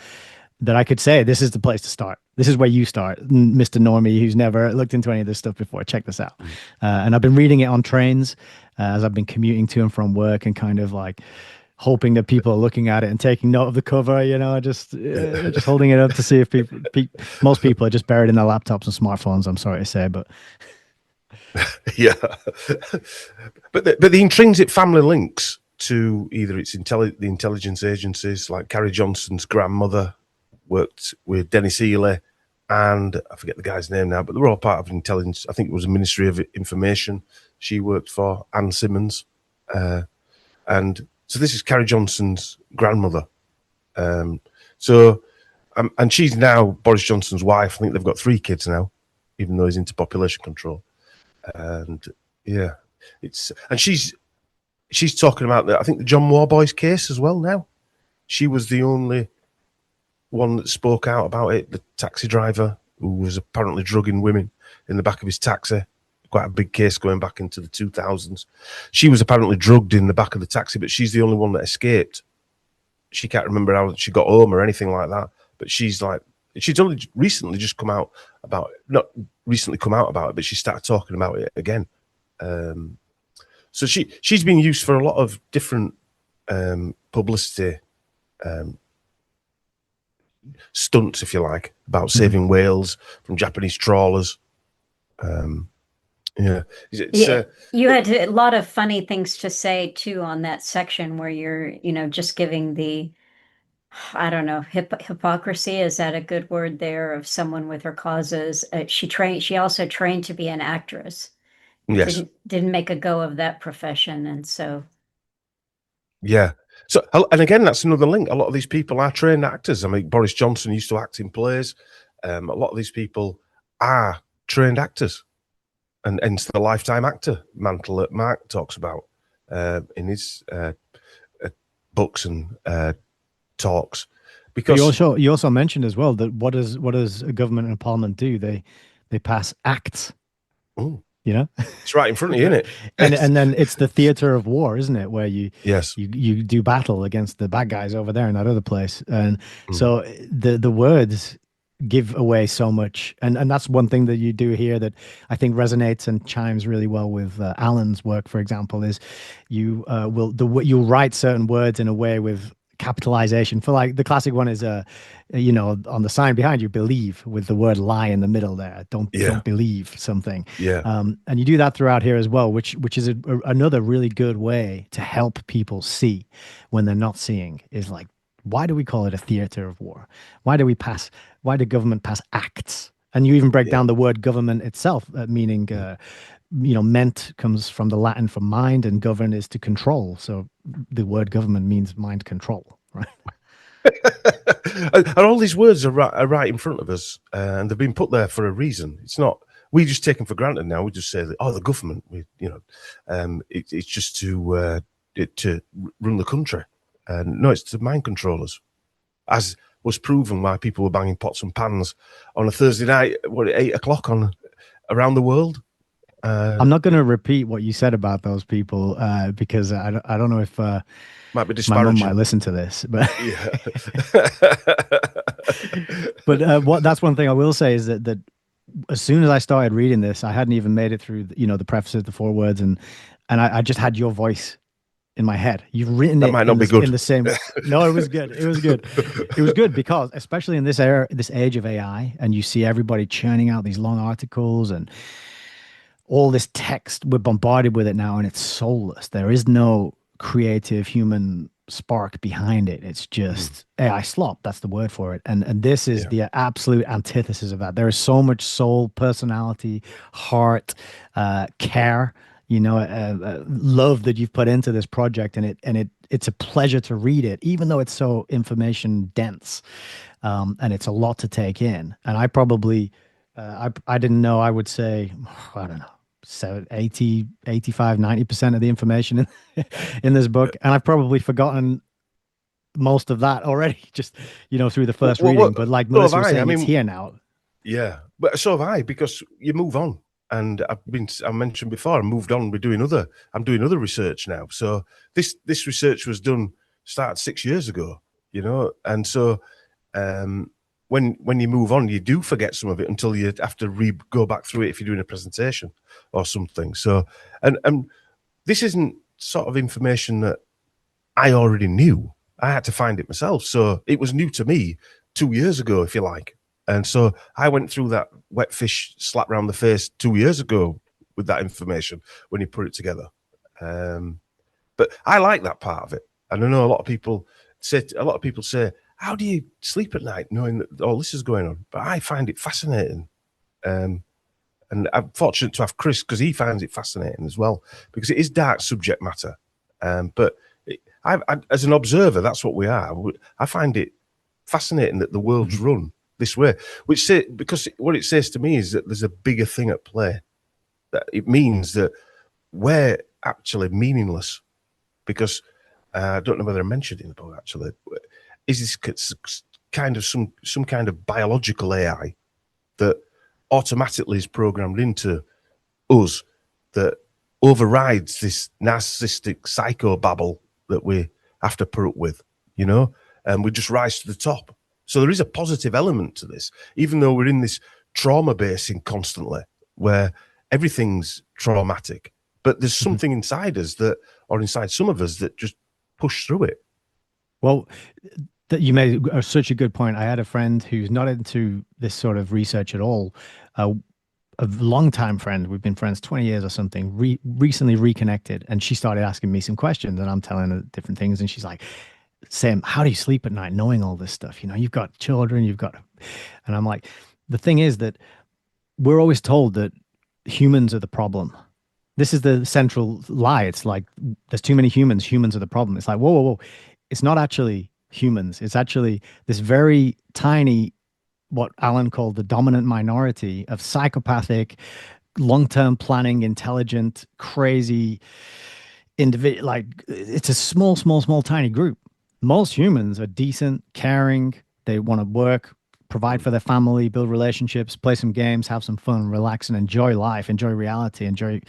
that I could say, this is the place to start. This is where you start, Mr. Normie, who's never looked into any of this stuff before. Check this out. And I've been reading it on trains as I've been commuting to and from work, and kind of like hoping that people are looking at it and taking note of the cover, just holding it up to see if most people are just buried in their laptops and smartphones, I'm sorry to say, but yeah. But the intrinsic family links to either it's the intelligence agencies, like Carrie Johnson's grandmother worked with Dennis Ely, and I forget the guy's name now, but they were all part of intelligence. I think it was a Ministry of Information she worked for, Anne Simmons. And so this is Carrie Johnson's grandmother. And she's now Boris Johnson's wife. I think they've got 3 kids now, even though he's into population control. And yeah, she's talking about I think the John Warboys case as well now. She was the only one that spoke out about it, the taxi driver who was apparently drugging women in the back of his taxi. Quite a big case going back into the 2000s. She was apparently drugged in the back of the taxi, but she's the only one that escaped. She can't remember how she got home or anything like that. But she's only recently just come out about it. Not recently come out about it, but she started talking about it again. So she's been used for a lot of different publicity stunts, if you like, about saving whales from Japanese trawlers. You had a lot of funny things to say too on that section where you're, just giving the, I don't know, hypocrisy. Is that a good word there of someone with her causes? She also trained to be an actress. Yes. Didn't make a go of that profession, and so. Yeah. So, and again, that's another link. A lot of these people are trained actors. I mean, Boris Johnson used to act in plays. A lot of these people are trained actors. And hence the lifetime actor mantle that Mark talks about in his books and talks. Because you also mentioned as well that what does a government and a parliament do? They pass acts. Ooh. It's right in front of you, isn't it? and then it's the theater of war, isn't it? Where you do battle against the bad guys over there in that other place. And so the words give away so much, and that's one thing that you do here that I think resonates and chimes really well with Alan's work, for example, is you'll write certain words in a way with capitalization. For like the classic one is on the sign behind you, believe, with the word lie in the middle there. Don't believe something. And you do that throughout here as well, which is another really good way to help people see when they're not seeing, is like, why do we call it a theater of war? Why do government pass acts? And you even break down the word government itself, meaning, ment comes from the Latin for mind, and govern is to control. So the word government means mind control, right? And all these words are right in front of us, and they've been put there for a reason. It's not, we just take them for granted now. We just say that, the government, it's just to run the country. No, it's the mind controllers, as was proven why people were banging pots and pans on a Thursday night, at 8:00 around the world. I'm not going to repeat what you said about those people because I don't know if might be disparaging. My mum might listen to this, but but that's one thing I will say is that as soon as I started reading this, I hadn't even made it through the prefaces, the forewords, and I just had your voice in my head. You've written that it might not be good. In the same. No, it was good. It was good. It was good because, especially in this era, this age of AI, and you see everybody churning out these long articles and all this text, we're bombarded with it now, and it's soulless. There is no creative human spark behind it. It's just AI slop. That's the word for it. And this is the absolute antithesis of that. There is so much soul, personality, heart, care, love that you've put into this project, and it's a pleasure to read it, even though it's so information dense, and it's a lot to take in. And I probably I didn't know, I would say, I don't know, 80, 85, 90% of the information in this book, and I've probably forgotten most of that already, just through the first reading. But like Melissa was saying, it's here now. Yeah, but so have I, because you move on. And I mentioned before, I moved on. I'm doing other research now. So this research was started 6 years ago, and so when you move on, you do forget some of it until you have to go back through it if you're doing a presentation or something. So and this isn't sort of information that I already knew. I had to find it myself. So it was new to me 2 years ago, if you like. And so I went through that wet fish slap around the face 2 years ago with that information when you put it together. But I like that part of it. And I know a lot of people say, how do you sleep at night knowing that all this is going on? But I find it fascinating. And I'm fortunate to have Chris because he finds it fascinating as well, because it is dark subject matter. But as an observer, that's what we are. I find it fascinating that the world's run this way, because what it says to me is that there's a bigger thing at play. That it means that we're actually meaningless, because I don't know whether I mentioned it in the book actually. Is this kind of some kind of biological AI that automatically is programmed into us that overrides this narcissistic psychobabble that we have to put up with, and we just rise to the top. So there is a positive element to this, even though we're in this trauma basing constantly where everything's traumatic, but there's something inside us or inside some of us that just push through it. Well, you made such a good point. I had a friend who's not into this sort of research at all. A long-time friend, we've been friends 20 years or something, recently reconnected, and she started asking me some questions, and I'm telling her different things, and she's like, Sam, how do you sleep at night knowing all this stuff? You've got children, and I'm like, the thing is that we're always told that humans are the problem. This is the central lie. It's like, there's too many humans. Humans are the problem. It's like, whoa, whoa, whoa. It's not actually humans. It's actually this very tiny, what Alan called the dominant minority of psychopathic, long-term planning, intelligent, crazy individual. Like, it's a small, small, small, tiny group. Most humans are decent, caring. They want to work, provide for their family, build relationships, play some games, have some fun, relax, and enjoy life, enjoy reality, enjoy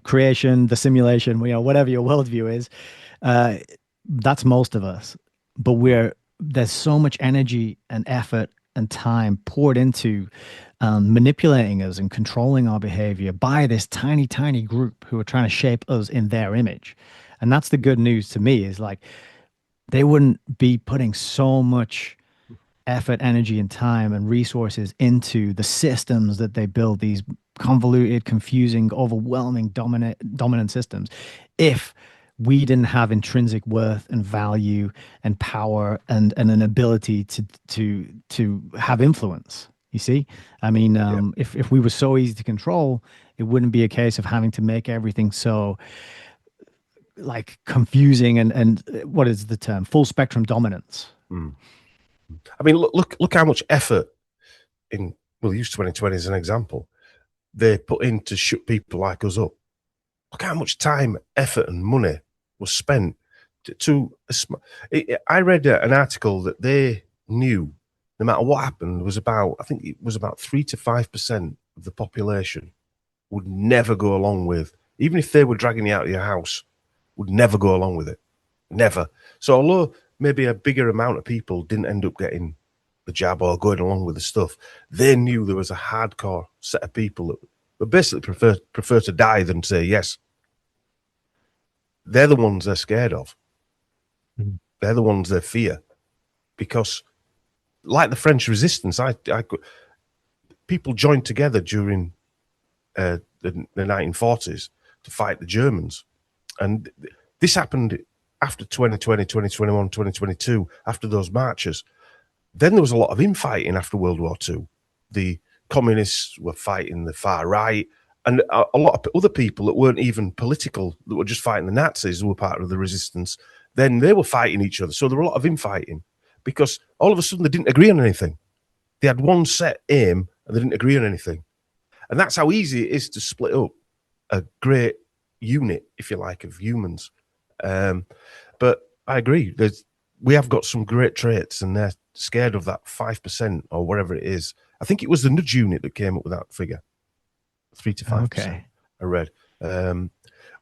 creation, the simulation, whatever your worldview is. That's most of us. But there's so much energy and effort and time poured into manipulating us and controlling our behavior by this tiny, tiny group who are trying to shape us in their image. And that's the good news to me, is like, they wouldn't be putting so much effort, energy, and time and resources into the systems that they build, these convoluted, confusing, overwhelming, dominant systems, if we didn't have intrinsic worth and value and power and an ability to have influence. You see, I mean, if we were so easy to control, it wouldn't be a case of having to make everything so like confusing and what is the term? Full spectrum dominance. I mean, look how much effort we'll use 2020 as an example. They put in to shut people like us up. Look how much time, effort, and money was spent I read an article that they knew no matter what happened I think it was about 3 to 5% of the population would never go along with, even if they were dragging you out of your house, would never go along with it. Never. So although maybe a bigger amount of people didn't end up getting the jab or going along with the stuff, they knew there was a hardcore set of people that would basically prefer to die than say yes. They're the ones they're scared of. Mm-hmm. They're the ones they fear, because like the French resistance, people joined together during the 1940s to fight the Germans. And this happened after 2020, 2021, 2022, after those marches. Then there was a lot of infighting after World War II. The communists were fighting the far right, and a lot of other people that weren't even political, that were just fighting the Nazis, who were part of the resistance. Then they were fighting each other. So there were a lot of infighting, because all of a sudden they didn't agree on anything. They had one set aim and they didn't agree on anything. And that's how easy it is to split up a great unit, if you like, of humans. But I agree. We have got some great traits, and they're scared of that 5% or whatever it is. I think it was the Nudge unit that came up with that figure, 3 to 5%. Okay. I read,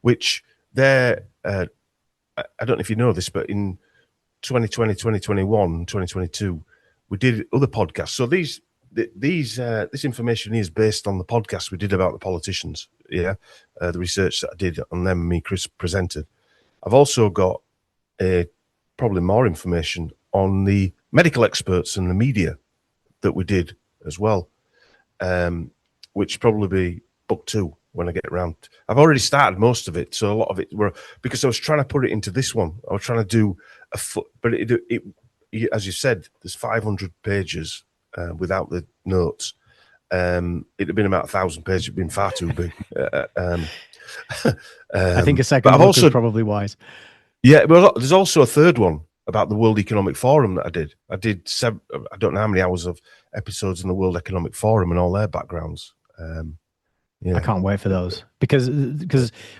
which they're. I don't know if you know this, but in 2020, 2021, 2022, we did other podcasts. So this information is based on the podcast we did about the politicians. Yeah, the research that I did on them, me, Chris presented. I've also got probably more information on the medical experts and the media that we did as well, which probably be book 2. when I get around. I've already started most of it, so a lot of it were because I was trying to put it into this one. I was trying to do a foot, but as you said, there's 500 pages without the notes. It'd have been about 1,000 pages. It'd been far too big. I think a But second I've book was also, probably wise. yeah, but there's also a third one about the World Economic Forum that I did. I don't know how many hours of episodes in the World Economic Forum and all their backgrounds. I can't wait for those because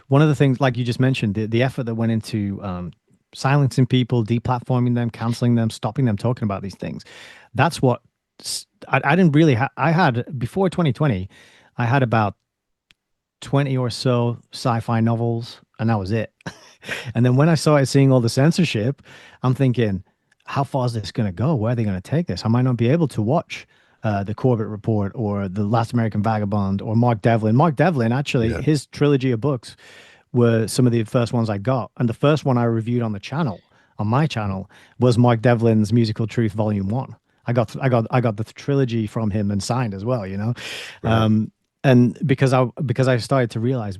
one of the things, like you just mentioned, the effort that went into silencing people, deplatforming them, canceling them, stopping them talking about these things. That's what I didn't really I had before 2020. I had about 20 or so sci-fi novels, and that was it. And then when I started seeing all the censorship, I'm thinking, how far is this going to go? Where are they going to take this? I might not be able to watch the Corbett Report or the Last American Vagabond or Mark Devlin. Mark Devlin, actually, his trilogy of books were some of the first ones I got. And the first one I reviewed on the channel, on my channel, was Mark Devlin's Musical Truth Volume 1. I got the trilogy from him and signed as well, you know. Right. And because I started to realize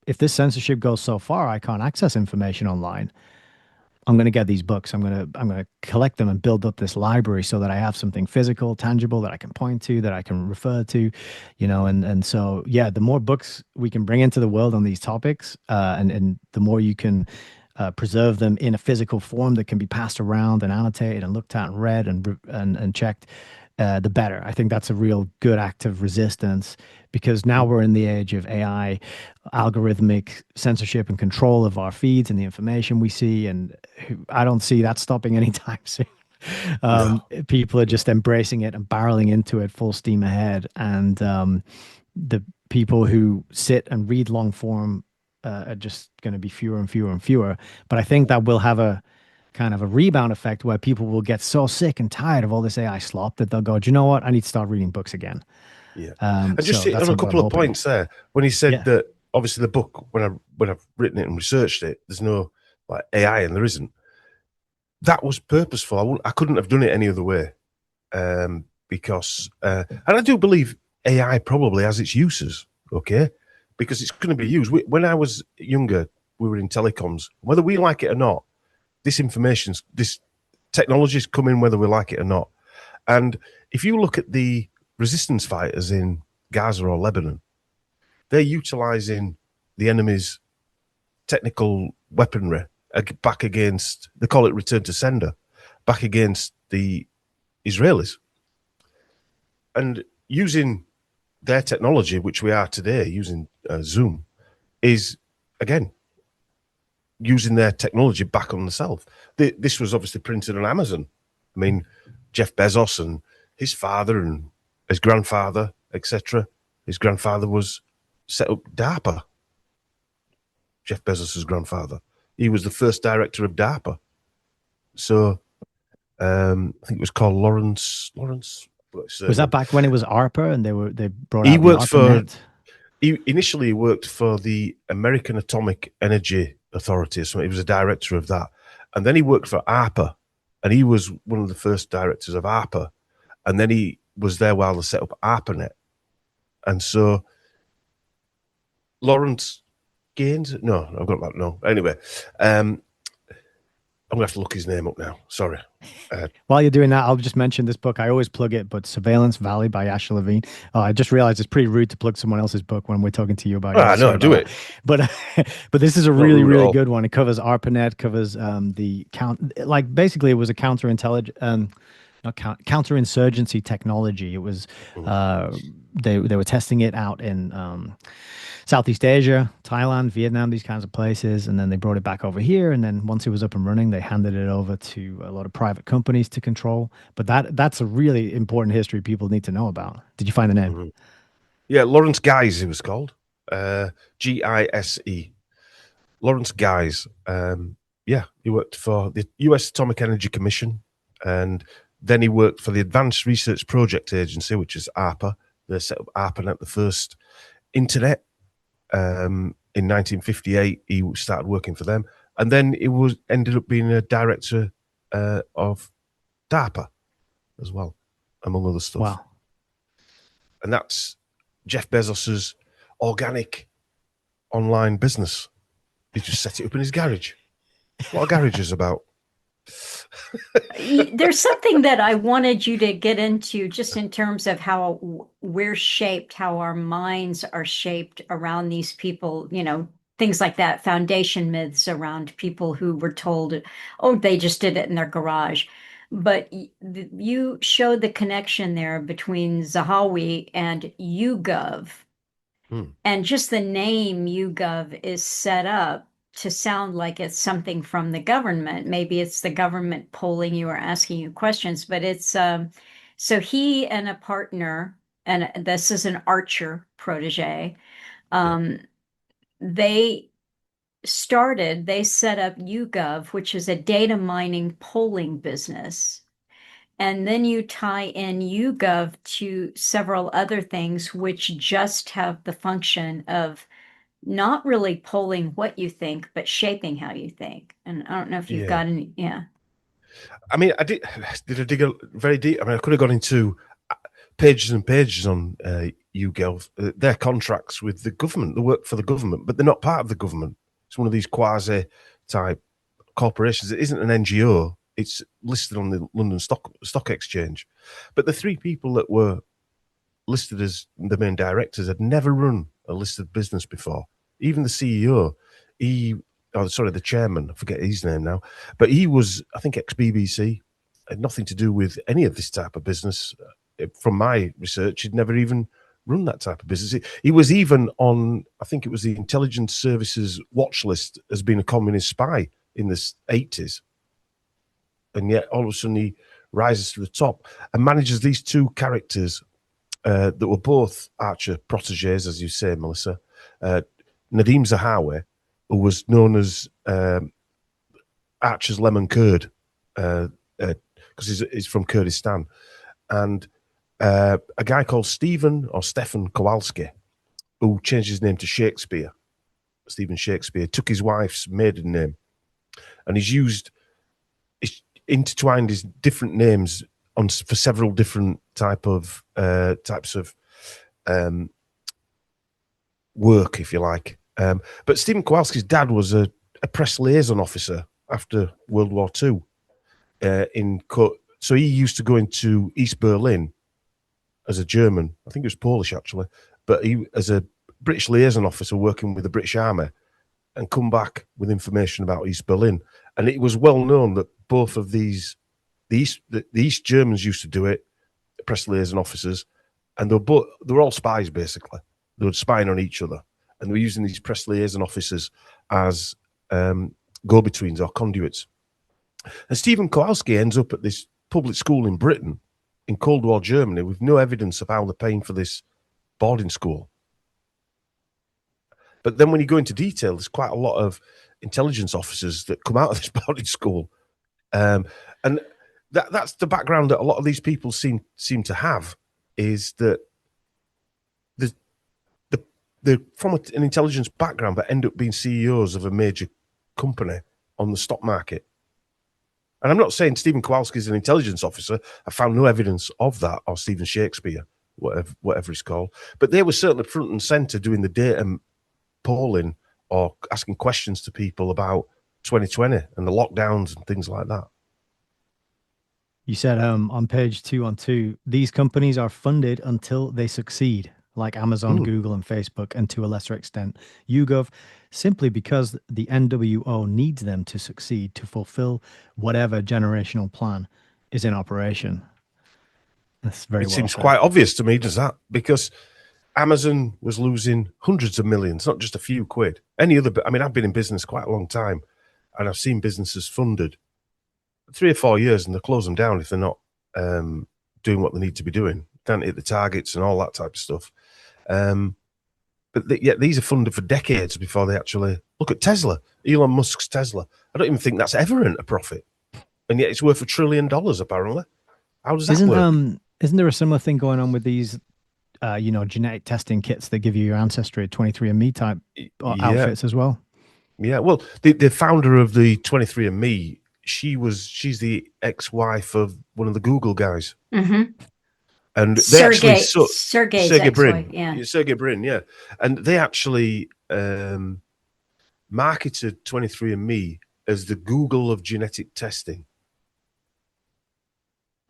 if this censorship goes so far, I can't access information online. I'm going to get these books. I'm going to collect them and build up this library so that I have something physical, tangible that I can point to, that I can refer to, you know. And so yeah, the more books we can bring into the world on these topics, and the more you can preserve them in a physical form that can be passed around and annotated and looked at and read and checked, the better. I think that's a real good act of resistance because now we're in the age of AI, algorithmic censorship and control of our feeds and the information we see. And I don't see that stopping anytime soon. People are just embracing it and barreling into it full steam ahead. And the people who sit and read long form are just going to be fewer and fewer and fewer. But I think that will have a kind of a rebound effect where people will get so sick and tired of all this AI slop that they'll go, do you know what? I need to start reading books again. Yeah. And just So that's on a what couple I'm of hoping. points there, when he said Yeah. that obviously the book, when I've written it and researched it, there's no like AI and there isn't. That was purposeful. I couldn't have done it any other way. Because and I do believe AI probably has its uses, okay? Because it's going to be used. When I was younger, we were in telecoms. Whether we like it or not, this technology is coming whether we like it or not. And if you look at the resistance fighters in Gaza or Lebanon, they're utilizing the enemy's technical weaponry back against, they call it return to sender, back against the Israelis. And using their technology, which we are today, using Zoom, is, again, using their technology back on themselves. This was obviously printed on Amazon. I mean, Jeff Bezos and his father and his grandfather, etc. His grandfather was set up DARPA. Jeff Bezos' grandfather. He was the first director of DARPA. So I think it was called Lawrence. Was that back when it was ARPA and they brought He out the worked for. ARPANET? He initially worked for the American Atomic Energy Authority. So he was a director of that, and then he worked for ARPA, and he was one of the first directors of ARPA, and then he was there while they set up ARPANET, and so Lawrence Gaines. No, I've got that. No, anyway, I'm gonna have to look his name up now. Sorry. While you're doing that, I'll just mention this book. I always plug it, but Surveillance Valley by Asher Levine. I just realized it's pretty rude to plug someone else's book when we're talking to you about yours. No, do it. But but this is a Not really, rude at really all. good one. It covers ARPANET, covers basically it was a counterinsurgency technology. It was they were testing it out in Southeast Asia, Thailand, Vietnam, these kinds of places, and then they brought it back over here. And then once it was up and running, they handed it over to a lot of private companies to control. But that's a really important history people need to know about. Did you find the name? Mm-hmm. Yeah, Lawrence Gise, he was called. Gise. Lawrence Gise. Yeah, he worked for the US Atomic Energy Commission, and then he worked for the Advanced Research Project Agency, which is ARPA. They set up ARPANET, the first internet. In 1958, he started working for them, and then he ended up being a director of DARPA as well, among other stuff. Wow. And that's Jeff Bezos's organic online business. He just set it up in his garage. What are garages about? There's something that I wanted you to get into just in terms of how we're shaped, how our minds are shaped around these people, things like that, foundation myths around people who were told, oh, they just did it in their garage. But you showed the connection there between Zahawi and YouGov. And just the name YouGov is set up to sound like it's something from the government. Maybe it's the government polling you or asking you questions, but it's so he and a partner, and this is an Archer protege, um, they they set up YouGov, which is a data mining polling business. And then you tie in YouGov to several other things, which just have the function of not really polling what you think, but shaping how you think. And I don't know if you've got any, yeah. I mean, did I dig very deep? I mean, I could have gone into pages and pages on YouGov, their contracts with the government. They work for the government, but they're not part of the government. It's one of these quasi-type corporations. It isn't an NGO. It's listed on the London Stock Exchange. But the three people that were listed as the main directors had never run a listed business before. Even the CEO, the chairman, I forget his name now, but he was, I think, ex-BBC, had nothing to do with any of this type of business. From my research, he'd never even run that type of business. He was even on, I think it was the Intelligence Services watch list as being a communist spy in the 80s. And yet all of a sudden he rises to the top and manages these two characters that were both Archer proteges, as you say, Melissa. Nadeem Zahawi, who was known as Archer's lemon curd, because he's from Kurdistan, and a guy called Stephen Kowalski, who changed his name to Shakespeare. Stephen Shakespeare took his wife's maiden name, and he's intertwined his different names for several different types of work, if you like. But Stephen Kowalski's dad was a press liaison officer after World War II. So he used to go into East Berlin as a German. I think he was Polish, actually. But he, as a British liaison officer working with the British Army, and come back with information about East Berlin. And it was well known that both of the East Germans used to do it, press liaison officers, and they were all spies, basically. They were spying on each other. And they were using these press liaison officers as go-betweens or conduits. And Stephen Kowalski ends up at this public school in Britain, in Cold War Germany, with no evidence of how they're paying for this boarding school. But then when you go into detail, there's quite a lot of intelligence officers that come out of this boarding school. And that's the background that a lot of these people seem to have, is that they're from an intelligence background but end up being CEOs of a major company on the stock market. And I'm not saying Stephen Kowalski is an intelligence officer. I found no evidence of that, or Stephen Shakespeare, whatever he's called. But they were certainly front and centre doing the data polling or asking questions to people about 2020 and the lockdowns and things like that. You said on page 212, these companies are funded until they succeed, like Amazon, Google, and Facebook, and to a lesser extent, YouGov, simply because the NWO needs them to succeed to fulfill whatever generational plan is in operation. That's very It seems quite obvious to me, does that? Because Amazon was losing hundreds of millions, not just a few quid. I've been in business quite a long time, and I've seen businesses funded 3 or 4 years, and they close them down if they're not doing what they need to be doing. Can't hit the targets and all that type of stuff. But yet these are funded for decades before they actually look at Tesla, Elon Musk's Tesla. I don't even think that's ever earned a profit, and yet it's worth $1 trillion apparently. How does that work? Isn't there a similar thing going on with these, genetic testing kits that give you your ancestry, 23andMe type outfits as well? Yeah. Well, the founder of the 23andMe, she's the ex-wife of one of the Google guys. Mm-hmm. and they actually Sergey's Sergey ex-wife, Brin, yeah. Sergey Brin, yeah, and they actually marketed 23andMe as the Google of genetic testing.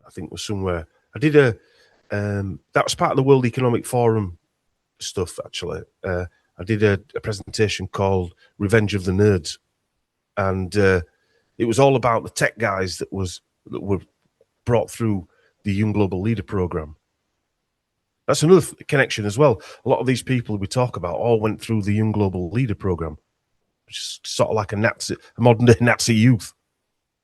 I think it was somewhere. I did that was part of the World Economic Forum stuff. Actually, I did a presentation called "Revenge of the Nerds," and it was all about the tech guys that were brought through the Young Global Leader program. That's another connection as well. A lot of these people we talk about all went through the Young Global Leader program, which is sort of like a modern day Nazi youth.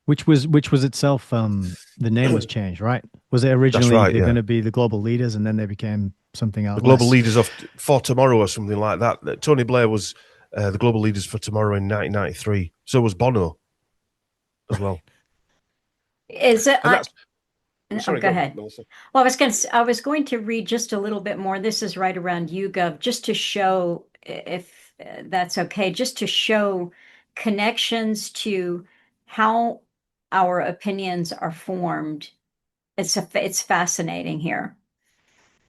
Which was itself the name was changed, right? Was it That's originally right, they're yeah. going to be the global leaders and then they became something else? The Global Leaders for Tomorrow or something like that. Tony Blair was the Global Leaders for Tomorrow in 1993. So was Bono as well. Is it? And that's Oh, sorry, go go on, ahead. Melissa. Well, I was going to read just a little bit more. This is right around YouGov, just to show, if that's okay, just to show connections to how our opinions are formed. It's fascinating here.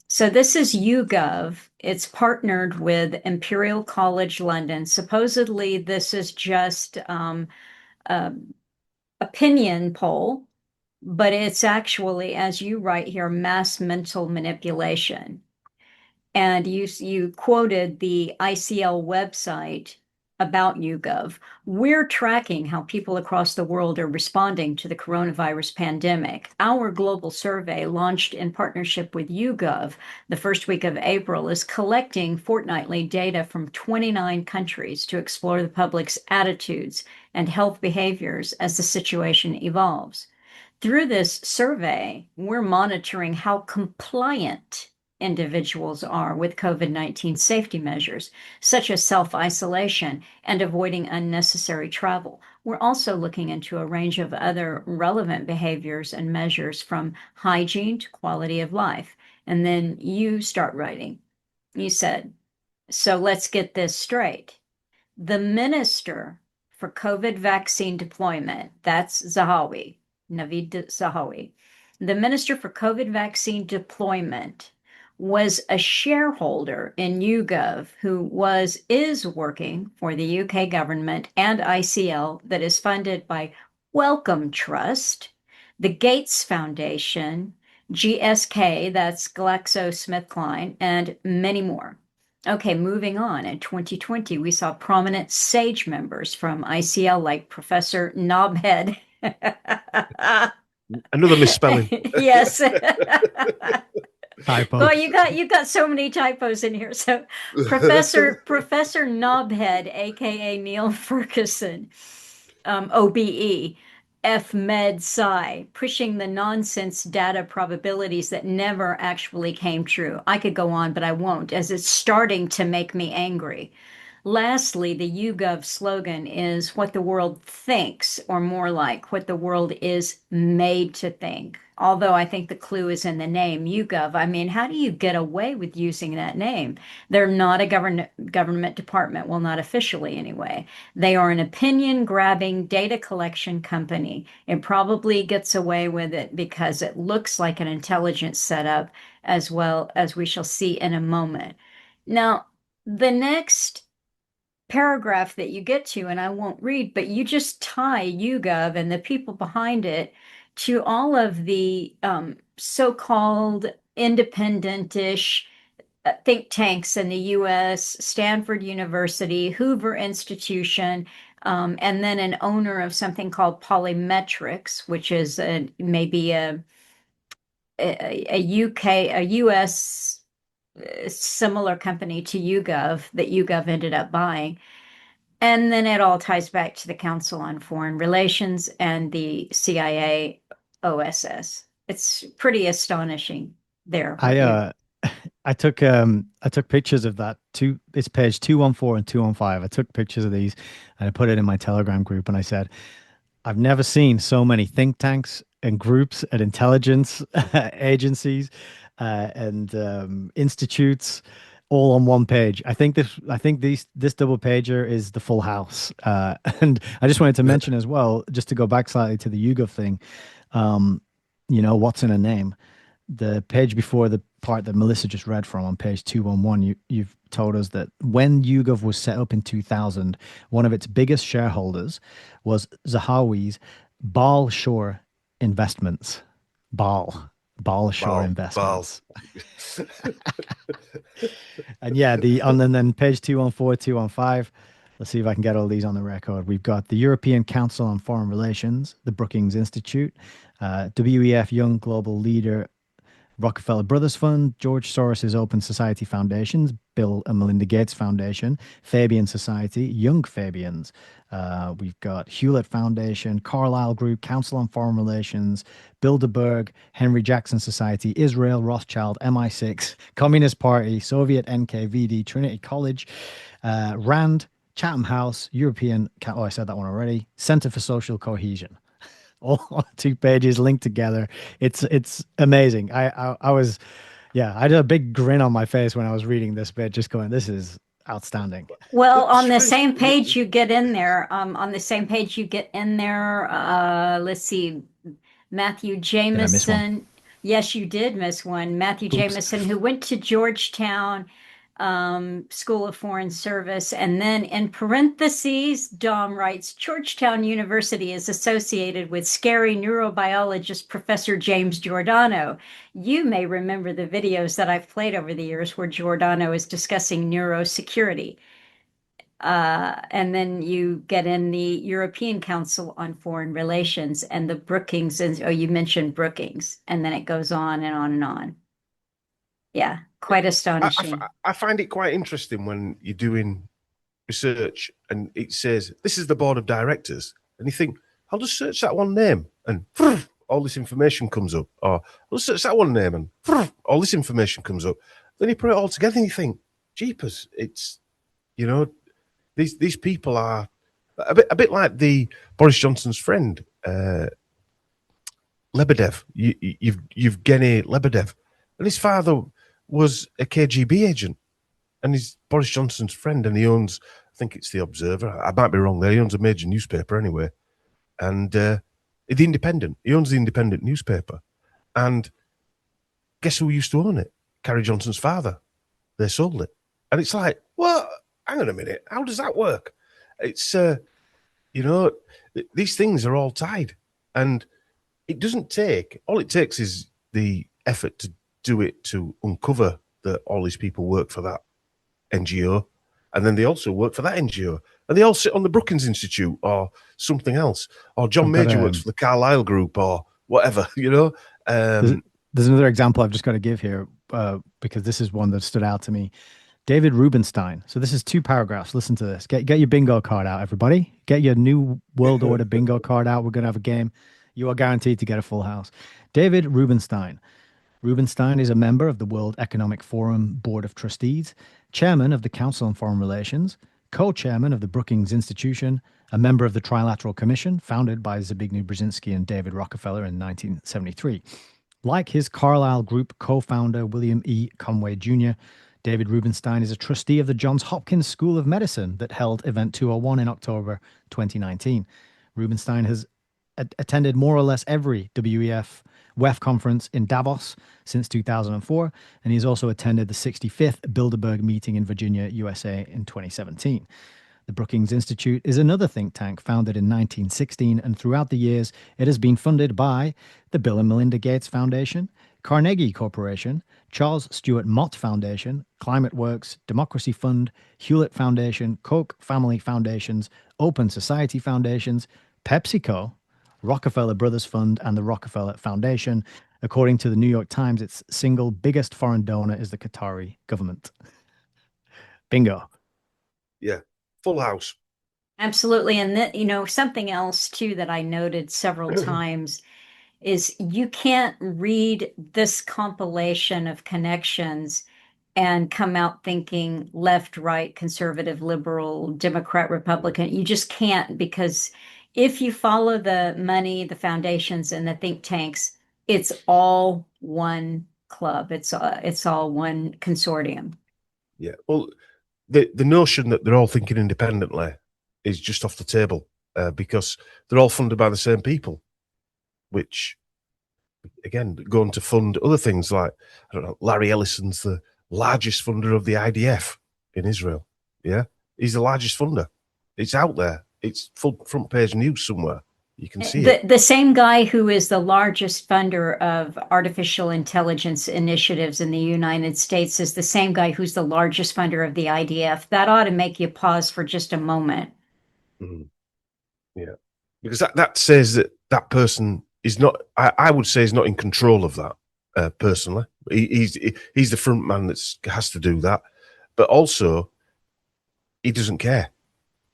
So this is YouGov. It's partnered with Imperial College London. Supposedly, this is just a opinion poll, but it's actually, as you write here, mass mental manipulation. And you quoted the ICL website about YouGov. We're tracking how people across the world are responding to the coronavirus pandemic. Our global survey, launched in partnership with YouGov the first week of April, is collecting fortnightly data from 29 countries to explore the public's attitudes and health behaviors as the situation evolves. Through this survey, we're monitoring how compliant individuals are with COVID-19 safety measures, such as self-isolation and avoiding unnecessary travel. We're also looking into a range of other relevant behaviors and measures, from hygiene to quality of life. And then you start writing. You said, so let's get this straight. The minister for COVID vaccine deployment, that's Zahawi, Navid Zahawi. The minister for COVID vaccine deployment was a shareholder in YouGov, who is working for the UK government and ICL, that is funded by Wellcome Trust, the Gates Foundation, GSK, that's GlaxoSmithKline, and many more. Okay, moving on. In 2020, we saw prominent SAGE members from ICL, like Professor Knobhead. Another misspelling. Yes. Typo. Well, you got so many typos in here. So Professor Knobhead, aka Neil Ferguson, OBE, F Med Sci, pushing the nonsense data probabilities that never actually came true. I could go on, but I won't, as it's starting to make me angry. Lastly, the YouGov slogan is what the world thinks, or more like what the world is made to think. Although I think the clue is in the name, YouGov. I mean, how do you get away with using that name? They're not a government department, well, not officially anyway. They are an opinion-grabbing data collection company. It probably gets away with it because it looks like an intelligence setup, as well as we shall see in a moment. Now, the next paragraph that you get to, and I won't read, but you just tie YouGov and the people behind it to all of the so-called independent-ish think tanks in the US, Stanford University, Hoover Institution, and then an owner of something called Polymetrics, which is maybe a UK, a US similar company to YouGov that YouGov ended up buying. And then it all ties back to the Council on Foreign Relations and the CIA OSS. It's pretty astonishing there. I took pictures of that it's page 214 and 215. I took pictures of these and I put it in my Telegram group, and I said, I've never seen so many think tanks and groups and intelligence agencies and institutes all on one page. I think this double pager is the full house. And I just wanted to mention as well, just to go back slightly to the YouGov thing, what's in a name? the page before the part that Melissa just read from on page 211, you've told us that when YouGov was set up in 2000, one of its biggest shareholders was Zahawi's Baal Shore Investments. Baal Shore Ball, ball. Investments. And yeah, and then page 214, 215. Let's see if I can get all these on the record. We've got the European Council on Foreign Relations, the Brookings Institute, WEF Young Global Leader, Rockefeller Brothers Fund, George Soros's Open Society Foundations, Bill and Melinda Gates Foundation, Fabian Society, Young Fabians. We've got Hewlett Foundation, Carlyle Group, Council on Foreign Relations, Bilderberg, Henry Jackson Society, Israel, Rothschild, MI6, Communist Party, Soviet NKVD, Trinity College, RAND, Chatham House, I said that one already, Center for Social Cohesion. All on 2 pages linked together. It's amazing. I was, I had a big grin on my face when I was reading this bit, just going, this is outstanding. Well, It's on the strange. same page you get in there, let's see, Matthew Did I miss one? Jameson. Yes, you did miss one. Matthew Oops. Jameson, who went to Georgetown School of Foreign Service. And then in parentheses, Dom writes, Georgetown University is associated with scary neurobiologist Professor James Giordano. You may remember the videos that I've played over the years where Giordano is discussing neurosecurity. And then you get in the European Council on Foreign Relations and the Brookings, and you mentioned Brookings, and then it goes on and on and on. Yeah, quite astonishing. I find it quite interesting when you're doing research and it says, this is the board of directors. And you think, I'll just search that one name and all this information comes up. Or I'll search that one name and all this information comes up. Then you put it all together and you think, jeepers, it's, these people are a bit like the Boris Johnson's friend, Lebedev, Yevgeny Lebedev. And his father was a KGB agent, and he's Boris Johnson's friend, and he owns, I think it's the Observer. I might be wrong there. He owns a major newspaper anyway, and the Independent. He owns the Independent newspaper, and guess who used to own it? Carrie Johnson's father. They sold it, and it's like, what? Hang on a minute. How does that work? It's these things are all tied, and it doesn't take. All it takes is the effort to do it, to uncover that all these people work for that NGO, and then they also work for that NGO, and they all sit on the Brookings Institute or something else, or John Major works for the Carlyle Group or whatever, There's another example I've just got to give here, because this is one that stood out to me. David Rubenstein. So this is 2 paragraphs. Listen to this. Get your bingo card out, everybody. Get your New World Order bingo card out. We're going to have a game. You are guaranteed to get a full house. David Rubenstein. Rubenstein is a member of the World Economic Forum Board of Trustees, chairman of the Council on Foreign Relations, co-chairman of the Brookings Institution, a member of the Trilateral Commission, founded by Zbigniew Brzezinski and David Rockefeller in 1973. Like his Carlyle Group co-founder, William E. Conway Jr., David Rubenstein is a trustee of the Johns Hopkins School of Medicine that held Event 201 in October 2019. Rubenstein has attended more or less every WEF conference in Davos since 2004, and he's also attended the 65th Bilderberg meeting in Virginia, USA in 2017. The Brookings Institute is another think tank founded in 1916, and throughout the years, it has been funded by the Bill and Melinda Gates Foundation, Carnegie Corporation, Charles Stewart Mott Foundation, Climate Works, Democracy Fund, Hewlett Foundation, Koch Family Foundations, Open Society Foundations, PepsiCo, Rockefeller Brothers Fund, and the Rockefeller Foundation. According to the New York Times, its single biggest foreign donor is the Qatari government. Bingo. Yeah, full house. Absolutely. And something else too that I noted several times is you can't read this compilation of connections and come out thinking left, right, conservative, liberal, Democrat, Republican. You just can't, because if you follow the money, the foundations, and the think tanks, it's all one club. It's all one consortium. Yeah. Well, the notion that they're all thinking independently is just off the table, because they're all funded by the same people, which again, going to fund other things like, I don't know, Larry Ellison's the largest funder of the IDF in Israel. Yeah, he's the largest funder. It's out there. It's full front page news somewhere. You can see it. The same guy who is the largest funder of artificial intelligence initiatives in the United States is the same guy who's the largest funder of the IDF. That ought to make you pause for just a moment. Mhm. Yeah, because that says that that person is not. I would say is not in control of that. Personally, he's the front man that has to do that, but also he doesn't care.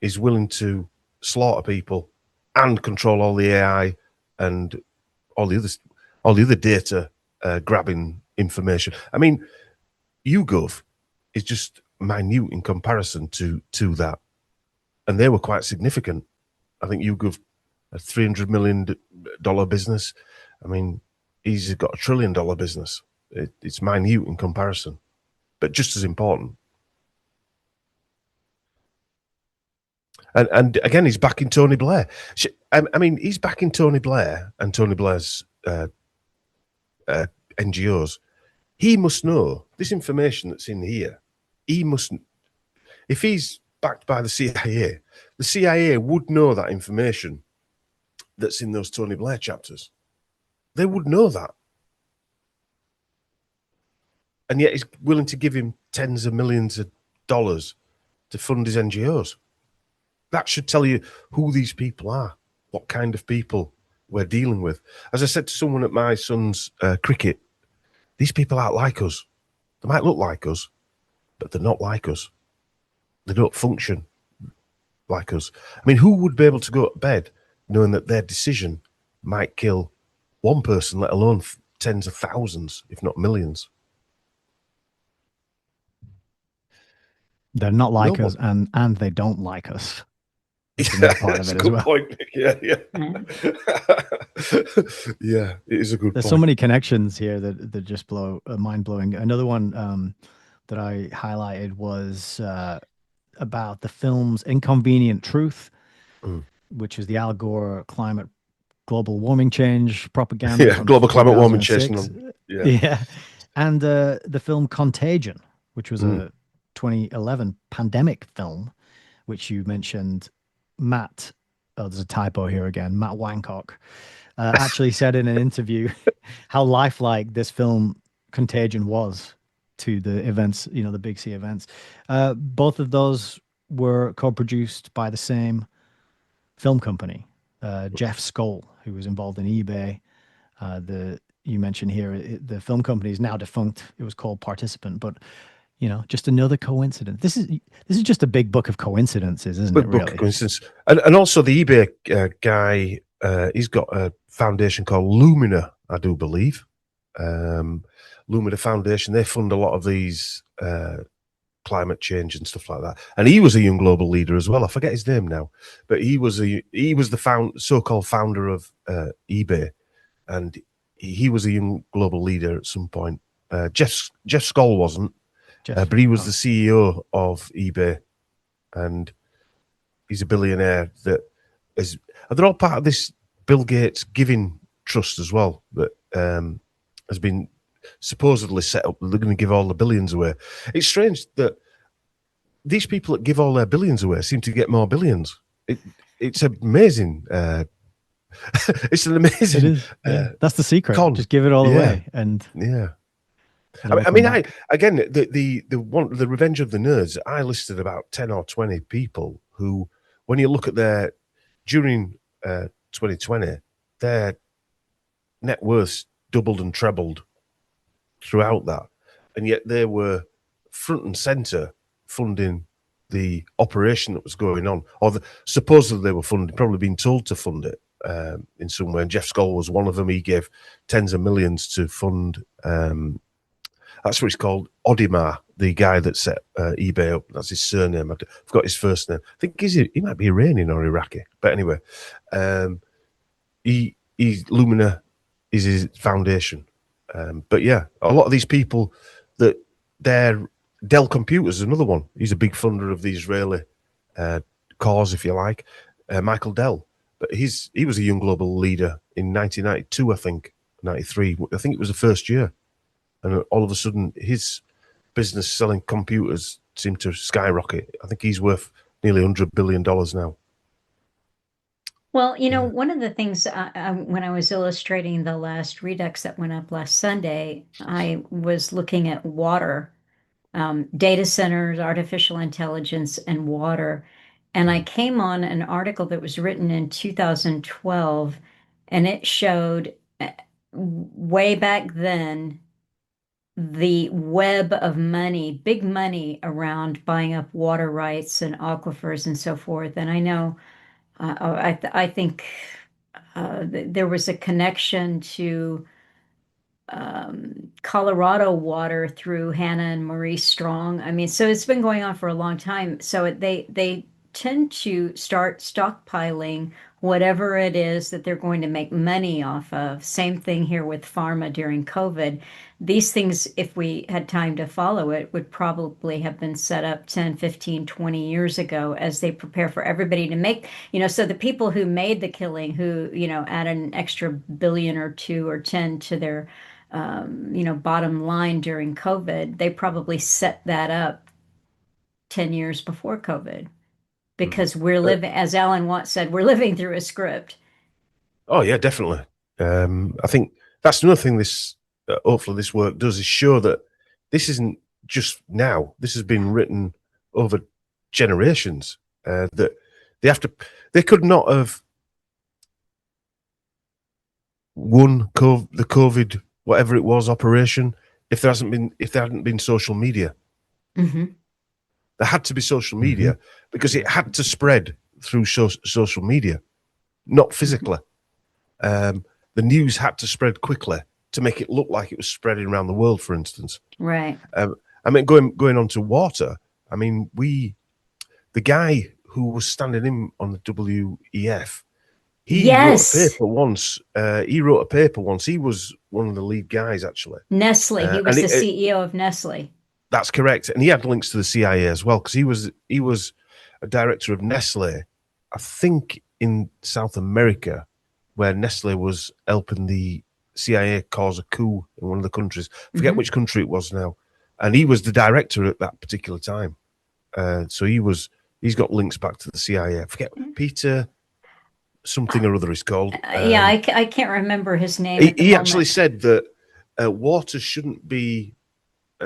He's willing to slaughter people and control all the AI and all the other data grabbing information. I mean, YouGov is just minute in comparison to that, and they were quite significant. I think YouGov, a $300 million business. I mean, he's got $1 trillion business. It's minute in comparison, but just as important. And again, he's backing Tony Blair. I mean, he's backing Tony Blair and Tony Blair's NGOs. He must know this information that's in here. He must, if he's backed by the CIA would know that information that's in those Tony Blair chapters. They would know that. And yet he's willing to give him tens of millions of dollars to fund his NGOs. That should tell you who these people are, what kind of people we're dealing with. As I said to someone at my son's cricket, these people aren't like us. They might look like us, but they're not like us. They don't function like us. I mean, who would be able to go to bed knowing that their decision might kill one person, let alone tens of thousands, if not millions? They're not like us, and they don't like us. That's a good point, Nick. Yeah. Yeah, it is a good point. There's so many connections here that just blow mind blowing. Another one that I highlighted was about the film's Inconvenient Truth, which is the Al Gore climate global warming change propaganda. Yeah, global climate warming change. Yeah. And the film Contagion, which was a 2011 pandemic film, which you mentioned. Matt, there's a typo here again, Matt Wancock, actually said in an interview how lifelike this film Contagion was to the events, the Big C events. Both of those were co-produced by the same film company, Jeff Skoll, who was involved in eBay. You mentioned here, the film company is now defunct. It was called Participant, but just another coincidence. This is just a big book of coincidences, isn't it? Really? Book of coincidence. And also the eBay guy, he's got a foundation called Lumina, I do believe. Lumina Foundation. They fund a lot of these climate change and stuff like that. And he was a young global leader as well. I forget his name now, but he was the so-called founder of eBay, and he was a young global leader at some point. Jeff Skoll wasn't. But he was the CEO of eBay, and he's a billionaire that is. They're all part of this Bill Gates giving trust as well that has been supposedly set up. They're going to give all the billions away. It's strange that these people that give all their billions away seem to get more billions. It's amazing. It's an amazing. It is. That's the secret. Just give it all away, and I mean, the Revenge of the Nerds, I listed about 10 or 20 people who, when you look at their, during 2020, their net worths doubled and trebled throughout that. And yet they were front and center funding the operation that was going on. Or supposedly they were funding, probably being told to fund it in some way. And Jeff Skoll was one of them. He gave tens of millions to fund... that's what it's called, Odimar, the guy that set eBay up. That's his surname. I forgot his first name. I think he might be Iranian or Iraqi. But anyway, Lumina is his foundation. But yeah, a lot of these people Dell Computers, another one. He's a big funder of the Israeli cause, if you like. Michael Dell. But he was a young global leader in 1992, I think. 93. I think it was the first year. And all of a sudden, his business selling computers seemed to skyrocket. I think he's worth nearly $100 billion now. Well, Yeah. one of the things when I was illustrating the last Redux that went up last Sunday, I was looking at water, data centers, artificial intelligence, and water. And I came on an article that was written in 2012, and it showed way back then the web of money, big money around buying up water rights and aquifers and so forth. And I know, I think there was a connection to Colorado water through Hannah and Maurice Strong. I mean, so it's been going on for a long time. So they tend to start stockpiling whatever it is that they're going to make money off of. Same thing here with pharma during COVID. These things, if we had time to follow it, would probably have been set up 10, 15, 20 years ago as they prepare for everybody to make, so the people who made the killing, who, add an extra billion or two or 10 to their bottom line during COVID, they probably set that up 10 years before COVID because we're Uh, living, as Alan Watts said, we're living through a script. oh, yeah, definitely. I think that's another thing this, hopefully this work does, is show that this isn't just now. This has been written over generations. That they could not have won the COVID, whatever it was, operation, if there hadn't been social media. Mm-hmm. There had to be social media because it had to spread through social media, not physically. The news had to spread quickly to make it look like it was spreading around the world, for instance. Right. I mean, going on to water, I mean, the guy who was standing in on the WEF, he wrote a paper once. He was one of the lead guys, actually. Nestle. He was the CEO of Nestle. That's correct. And he had links to the CIA as well, because he was a director of Nestle, I think in South America, where Nestle was helping the CIA cause a coup in one of the countries. Forget which country it was now. And he was the director at that particular time. So he's got links back to the CIA. I forget Peter something or other he's called. I can't remember his name. He actually said that water shouldn't be.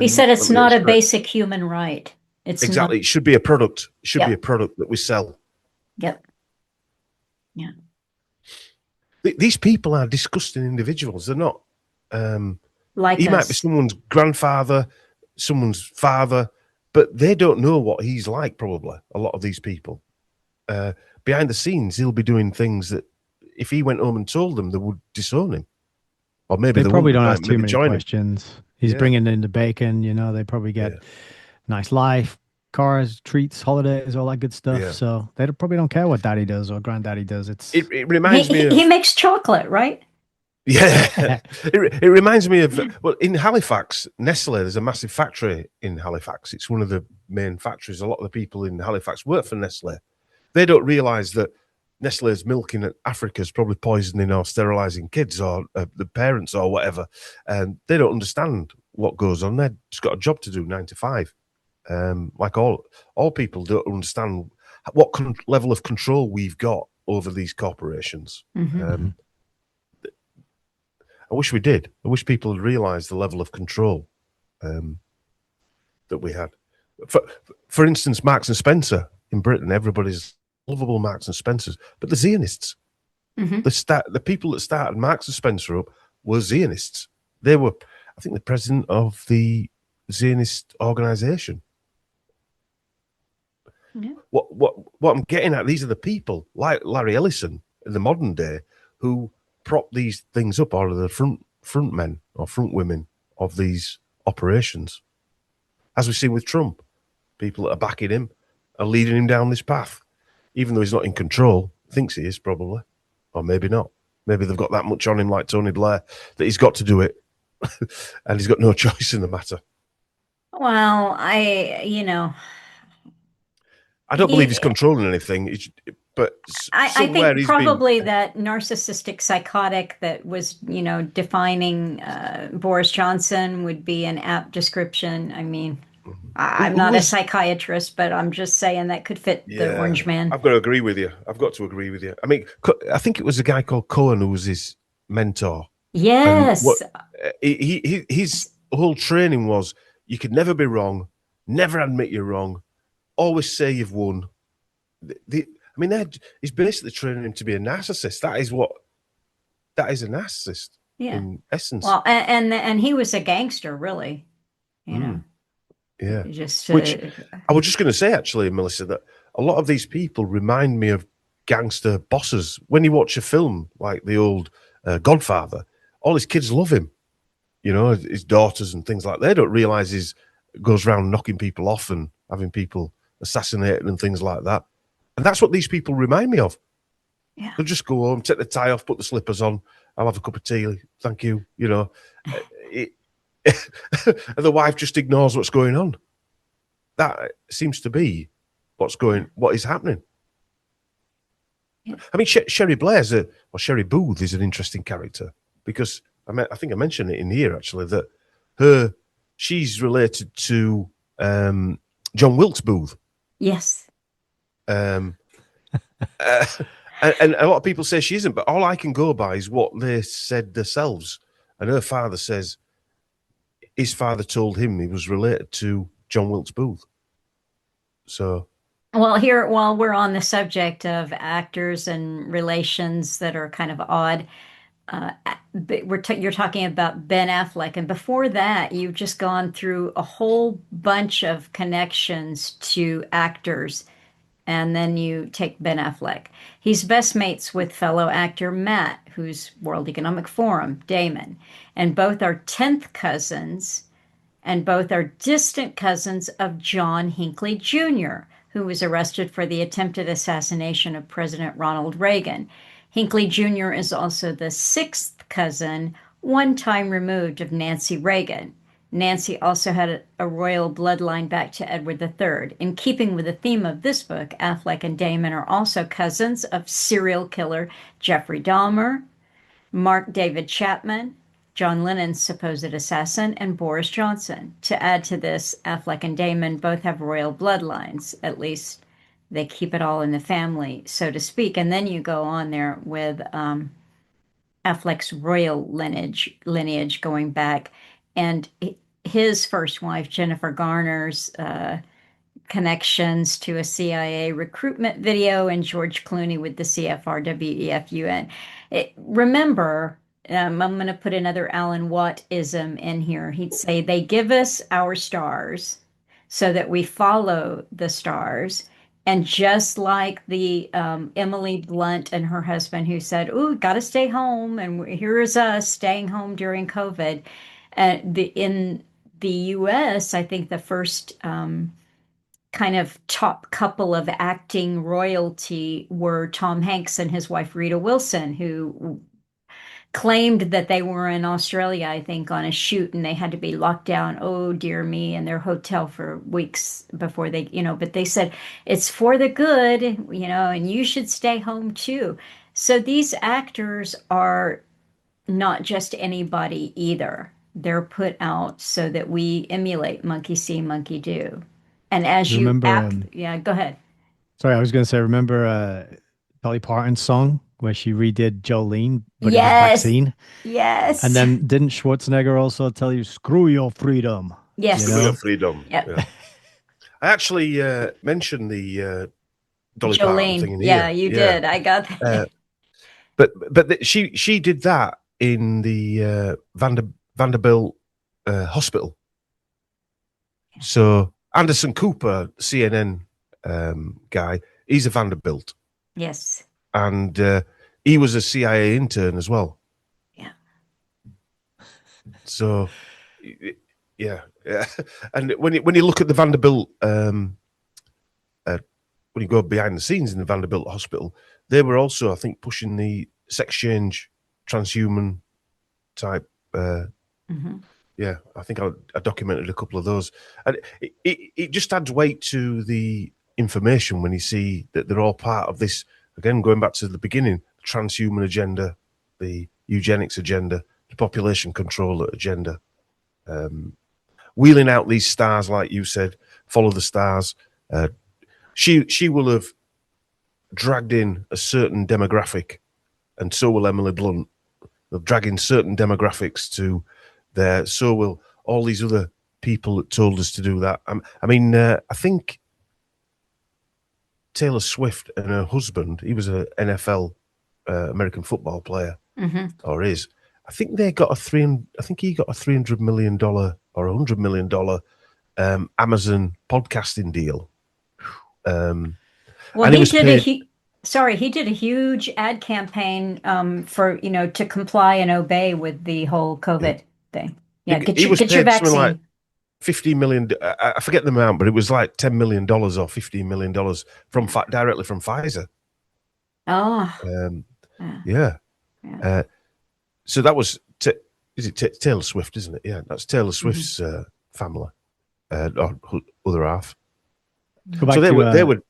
He said it's not a basic human right. It's exactly. Not. It should be a product. It should be a product that we sell. Yep. Yeah. These people are disgusting individuals. They're not. Like he us. might be someone's grandfather, someone's father, but they don't know what he's like. Probably a lot of these people. Behind the scenes, he'll be doing things that, if he went home and told them, they would disown him. Or maybe they probably don't ask too many questions. Him. He's bringing in the bacon, they probably get nice life, cars, treats, holidays, all that good stuff. Yeah. So they probably don't care what daddy does or granddaddy does. It reminds me of... He makes chocolate, right? Yeah. it reminds me of, well, in Halifax, Nestle, there's a massive factory in Halifax. It's one of the main factories. A lot of the people in Halifax work for Nestle. They don't realize that Nestle's milk in Africa is probably poisoning or sterilizing kids or the parents or whatever. And they don't understand what goes on. They've just got a job to do, 9 to 5. Like all people don't understand what level of control we've got over these corporations. I wish we did. I wish people had realized the level of control that we had. For instance, Marks and Spencer in Britain, everybody's lovable Marks and Spencers, but the Zionists, the people that started Marks and Spencer up were Zionists. They were, I think, the president of the Zionist organization. Yeah. What I'm getting at, these are the people like Larry Ellison in the modern day who prop these things up, or the front men or front women of these operations. As we've seen with Trump, people that are backing him are leading him down this path. Even though he's not in control, thinks he is probably, or maybe not. Maybe they've got that much on him, like Tony Blair, that he's got to do it, and he's got no choice in the matter. Well, I don't believe he's controlling anything. but I somewhere think he's been. probably that narcissistic psychotic that was, defining Boris Johnson would be an apt description. I mean, I'm Who not a is? psychiatrist, but I'm just saying that could fit the Yeah, orange man. I've got to agree with you. I've got to agree with you. I mean, I think it was a guy called Cohen who was his mentor, and what Yes. his whole training was: you could never be wrong, never admit you're wrong, always say you've won. I mean, he's basically training him to be a narcissist. That is a narcissist Yeah. in essence. Well, and he was a gangster, really. You know, Yeah. just Which I was just going to say, actually, Melissa, that a lot of these people remind me of gangster bosses. When you watch a film like the old Godfather, all his kids love him. You know, his daughters and things like that. They don't realize he's goes around knocking people off and having people assassinated and things like that. And that's what these people remind me of. yeah. They'll just go home, take the tie off, put the slippers on. I'll have a cup of tea. Thank you. You know, and the wife just ignores what's going on. That seems to be what is happening. Yeah. I mean, Sherry Blair's or Sherry Booth is an interesting character because I think I mentioned it in here actually that she's related to John Wilkes Booth. Yes. And a lot of people say she isn't, but all I can go by is what they said themselves. And her father says his father told him he was related to John Wilkes Booth. So, Well, here, while we're on the subject of actors and relations that are kind of odd, you're talking about Ben Affleck, and before that, you've just gone through a whole bunch of connections to actors, and then you take Ben Affleck. He's best mates with fellow actor Matt, who's World Economic Forum, Damon, and both are 10th cousins and both are distant cousins of John Hinckley Jr., who was arrested for the attempted assassination of President Ronald Reagan. Hinckley Jr. is also the sixth cousin, one time removed, of Nancy Reagan. Nancy also had a royal bloodline back to Edward III. In keeping with the theme of this book, Affleck and Damon are also cousins of serial killer Jeffrey Dahmer, Mark David Chapman, John Lennon's supposed assassin, and Boris Johnson. To add to this, Affleck and Damon both have royal bloodlines. At least they keep it all in the family, so to speak. And then you go on there with Affleck's royal lineage going back, and his first wife, Jennifer Garner's connections to a CIA recruitment video, and George Clooney with the CFRWEFUN. Remember, I'm going to put another Alan Watt-ism in here. He'd say, they give us our stars so that we follow the stars. And just like the Emily Blunt and her husband who said, "Ooh, got to stay home," and here is us staying home during COVID. In the U.S., I think the first kind of top couple of acting royalty were Tom Hanks and his wife Rita Wilson, who claimed that they were in Australia, I think, on a shoot, and they had to be locked down, oh dear me, in their hotel for weeks before they, but they said it's for the good, and you should stay home too. So these actors are not just anybody either. They're put out so that we emulate monkey see, monkey do. And as you Remember, yeah, go ahead. sorry, I was going to say, remember Dolly Parton's song where she redid Jolene, but it was Yes, vaccine? And yes, then didn't Schwarzenegger also tell you, screw your freedom? yes. Screw your freedom. Yep. Yeah. I actually mentioned the Dolly Parton thing Jolene, in yeah, here. you did. I got that. But she did that in the Vanderbilt hospital. So Anderson Cooper, CNN guy, he's a Vanderbilt, Yes. and he was a CIA intern as well. Yeah. So, yeah. And when you look at the Vanderbilt, when you go behind the scenes in the Vanderbilt hospital, they were also, I think, pushing the sex change, transhuman type. Mm-hmm. Yeah, I think I documented a couple of those, and it just adds weight to the information when you see that they're all part of this again, going back to the beginning, the transhuman agenda, the eugenics agenda, the population control agenda, wheeling out these stars, like you said, follow the stars. She will have dragged in a certain demographic, and so will Emily Blunt. They'll drag in certain demographics to there. So will all these other people that told us to do that. I think Taylor Swift and her husband, he was an NFL American football player, or is. I think he got a $300 million or $100 million Amazon podcasting deal. Well, he did a huge ad campaign for, to comply and obey with the whole COVID thing. Yeah, he was get your paid something vaccine. like $50 million. I forget the amount, but it was like $10 million or $15 million directly from Pfizer. Oh, Yeah. yeah. So that was Taylor Swift, isn't it? Yeah, that's Taylor Swift's family, or other half. Go back So they to, would.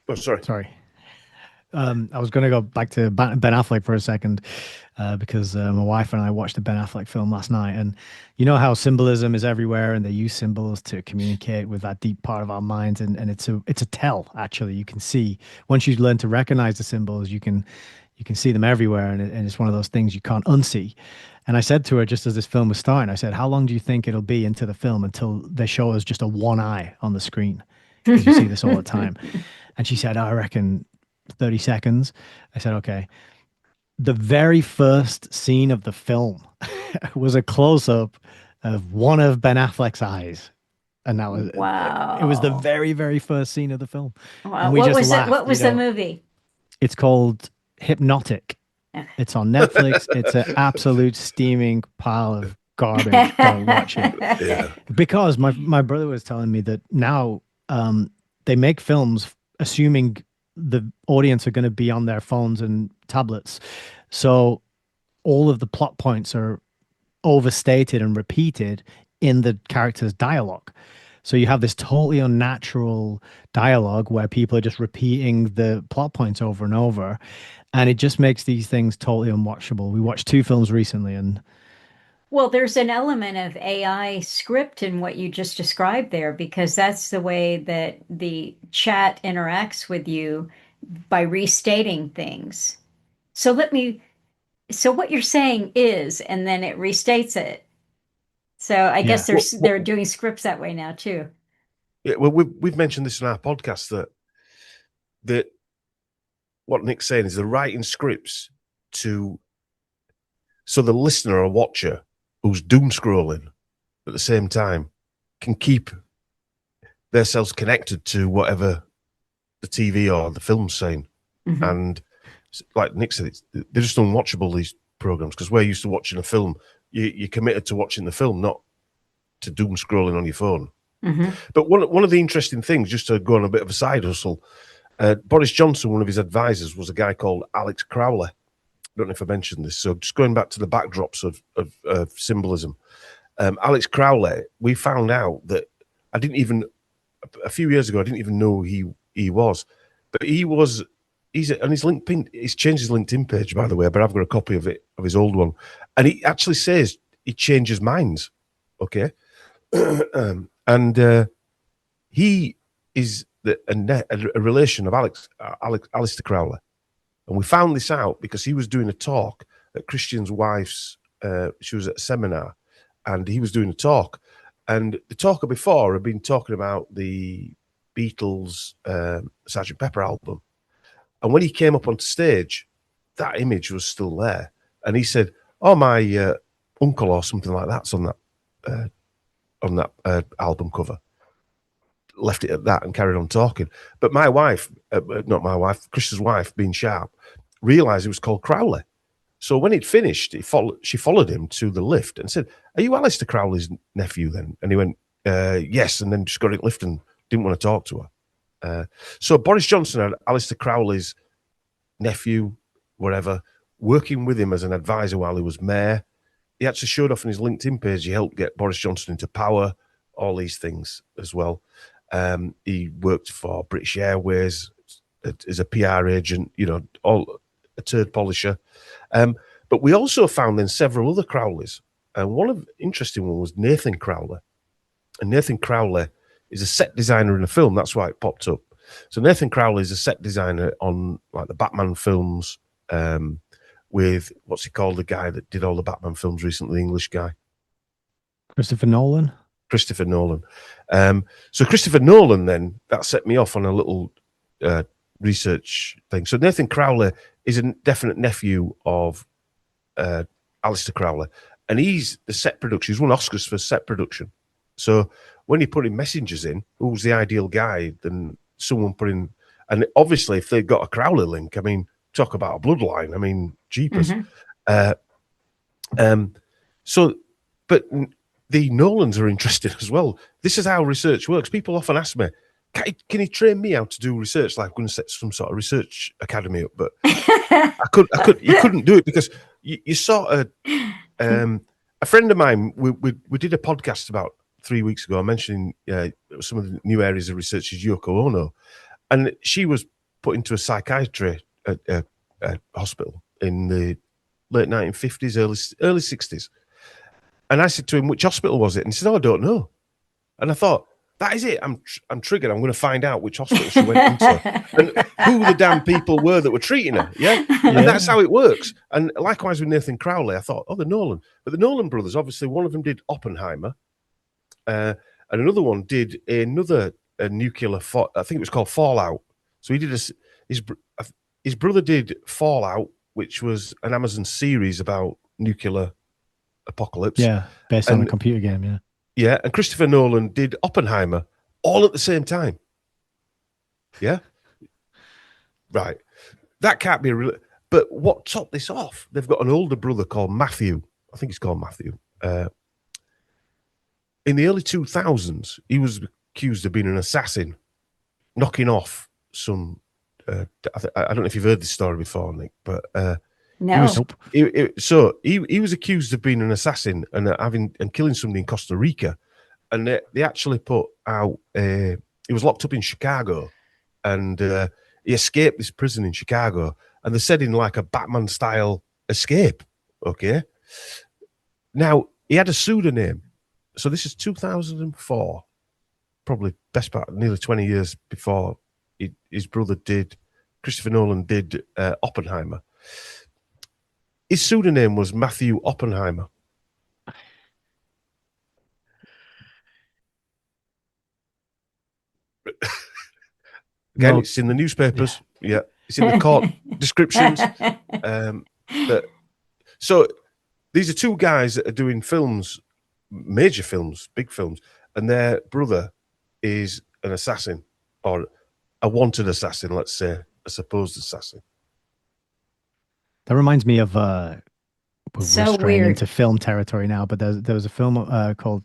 Oh, sorry. Sorry. I was going to go back to Ben Affleck for a second because my wife and I watched the Ben Affleck film last night, and you know how symbolism is everywhere, and they use symbols to communicate with that deep part of our minds, and it's a tell. Actually, you can see once you learn to recognize the symbols, you can see them everywhere, and it's one of those things you can't unsee. And I said to her just as this film was starting, I said, "How long do you think it'll be into the film until they show us just a one eye on the screen?" Because you see this all the time. And she said, I reckon 30 seconds. I said, okay. The very first scene of the film was a close-up of one of Ben Affleck's eyes. And that was Wow. It was the very, very first scene of the film. Wow. And we just laughed. What was the movie? It's called Hypnotic. It's on Netflix. It's an absolute steaming pile of garbage. Don't watch it. Yeah. Because my brother was telling me that now they make films assuming the audience are going to be on their phones and tablets. So all of the plot points are overstated and repeated in the character's dialogue. So you have this totally unnatural dialogue where people are just repeating the plot points over and over. And it just makes these things totally unwatchable. We watched 2 films recently, and Well, there's an element of AI script in what you just described there, because that's the way that the chat interacts with you by restating things. So so what you're saying is, and then it restates it. So I guess yeah. they're doing scripts that way now too. Yeah, well, we've mentioned this in our podcast that what Nick's saying is they're writing scripts so the listener or watcher who's doom scrolling at the same time can keep themselves connected to whatever the TV or the film's saying. And like Nick said, they're just unwatchable, these programs, because we're used to watching a film. You're committed to watching the film, not to doom scrolling on your phone. But one of the interesting things, just to go on a bit of a side hustle, Boris Johnson, one of his advisors, was a guy called Alex Crowley. I don't know if I mentioned this. So just going back to the backdrops of symbolism, Alex Crowley, we found out that a few years ago, I didn't even know who he was, but he's on his LinkedIn. He's changed his LinkedIn page, by the way, but I've got a copy of his old one, and he actually says he changes minds. Okay, and he is a relation of Alistair Crowley. And we found this out because he was doing a talk at Christian's wife's, she was at a seminar, and he was doing a talk. And the talker before had been talking about the Beatles' Sgt. Pepper album. And when he came up on stage, that image was still there. And he said, oh, my uncle or something like that's on that album cover. Left it at that and carried on talking. But my wife, not my wife, Chris's wife, being sharp, realised it was called Crowley. So when he'd finished, she followed him to the lift and said, are you Alistair Crowley's nephew then? And he went, yes, and then just got in the lift and didn't want to talk to her. So Boris Johnson had Alistair Crowley's nephew, whatever, working with him as an advisor while he was mayor. He actually showed off on his LinkedIn page he helped get Boris Johnson into power, all these things as well. He worked for British Airways, as a PR agent, all a turd polisher. But we also found then several other Crowleys. And one of the interesting one was Nathan Crowley. And Nathan Crowley is a set designer in a film. That's why it popped up. So Nathan Crowley is a set designer on like the Batman films, with what's he called, the guy that did all the Batman films recently, the English guy. Christopher Nolan. Christopher Nolan. So Christopher Nolan, then, that set me off on a little research thing. So Nathan Crowley is a definite nephew of Alistair Crowley, and he's the set production. He's won Oscars for set production. So when you're putting messengers in, who's the ideal guy? Then someone put in, and obviously if they've got a Crowley link, I mean, talk about a bloodline. I mean, jeepers. So, but the Nolans are interested as well. This is how research works. People often ask me, can you train me how to do research? Like I'm going to set some sort of research academy up, but you couldn't do it because you sort of, a friend of mine, we did a podcast about 3 weeks ago mentioning some of the new areas of research is Yoko Ono, and she was put into a psychiatry hospital in the late 1950s, early 60s. And I said to him, which hospital was it? And he said, I don't know. And I thought, that is it. I'm triggered. I'm going to find out which hospital she went into and who the damn people were that were treating her. Yeah? And that's how it works. And likewise with Nathan Crowley, I thought, the Nolan. But the Nolan brothers, obviously, one of them did Oppenheimer, and another one did another nuclear, I think it was called Fallout. So he did his brother did Fallout, which was an Amazon series about nuclear apocalypse. Yeah, based on a computer game, yeah. Yeah, and Christopher Nolan did Oppenheimer all at the same time. Yeah? Right. That can't be a real... But what topped this off, they've got an older brother called Matthew. I think he's called Matthew. In the early 2000s, he was accused of being an assassin, knocking off some... I don't know if you've heard this story before, Nick, but... No. He was accused of being an assassin and killing somebody in Costa Rica, and they actually put out. He was locked up in Chicago, and he escaped this prison in Chicago, and they said in like a Batman style escape. Okay, now he had a pseudonym, so this is 2004, probably best part nearly 20 years before his brother did. Christopher Nolan did Oppenheimer. His pseudonym was Matthew Oppenheimer. Again, it's in the newspapers. Yeah, it's in the court descriptions. So these are two guys that are doing films, major films, big films, and their brother is an assassin, or a wanted assassin, let's say, a supposed assassin. That reminds me of we're So straying weird. into film territory now, but there was a film called,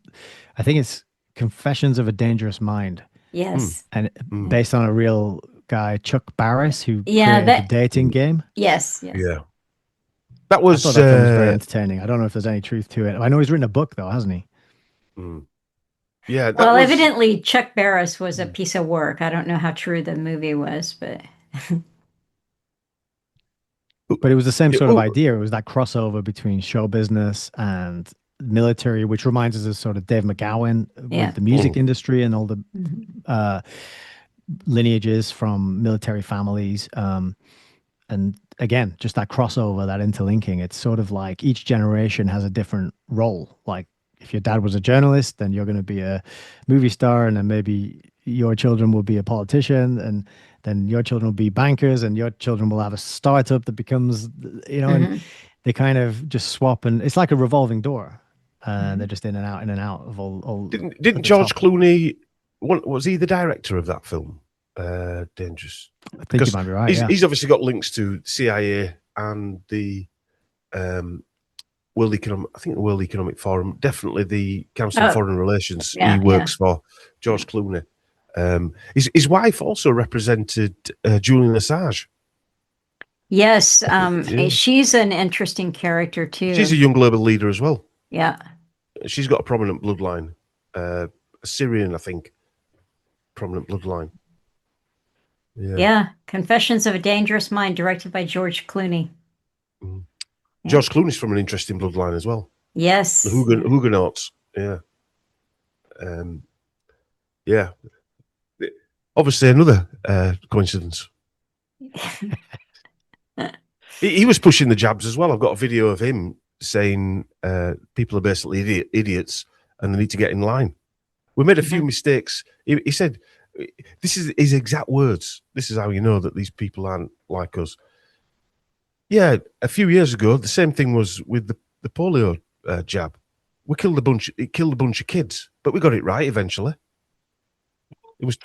I think it's Confessions of a Dangerous Mind. Yes. And based on a real guy, Chuck Barris, who Yeah, created the dating game. Yes. Yeah. That was, I thought that film was very entertaining. I don't know if there's any truth to it. I know he's written a book though, hasn't he? Yeah. Well, evidently Chuck Barris was a piece of work. I don't know how true the movie was, but But it was the same sort of idea. It was that crossover between show business and military, which reminds us of sort of Dave McGowan with the music industry and all the lineages from military families. And again, just that crossover, that interlinking. It's sort of like each generation has a different role. Like if your dad was a journalist, then you're going to be a movie star, and then maybe your children will be a politician, and then your children will be bankers, and your children will have a startup that becomes, and they kind of just swap, and it's like a revolving door. And they're just in and out of all. Didn't George Clooney, was he the director of that film? Dangerous. I think you might be right. He's obviously got links to CIA and the World Economic Forum, definitely the Council on Foreign Relations. He works for George Clooney. His wife also represented Julian Assange. yes, she's an interesting character too. She's a young global leader as well. Yeah. She's got a prominent bloodline. A Syrian, I think, prominent bloodline. Yeah. Yeah, Confessions of a Dangerous Mind, directed by George Clooney. Mm. Yeah. George Clooney's from an interesting bloodline as well. The Yes. Yeah. Huguenots. Yeah. Um, yeah. Obviously, another coincidence. He was pushing the jabs as well. I've got a video of him saying people are basically idiots and they need to get in line. We made a few mistakes. He said, this is his exact words. This is how you know that these people aren't like us. Yeah, a few years ago, the same thing was with the polio jab. It killed a bunch of kids, but we got it right eventually. It was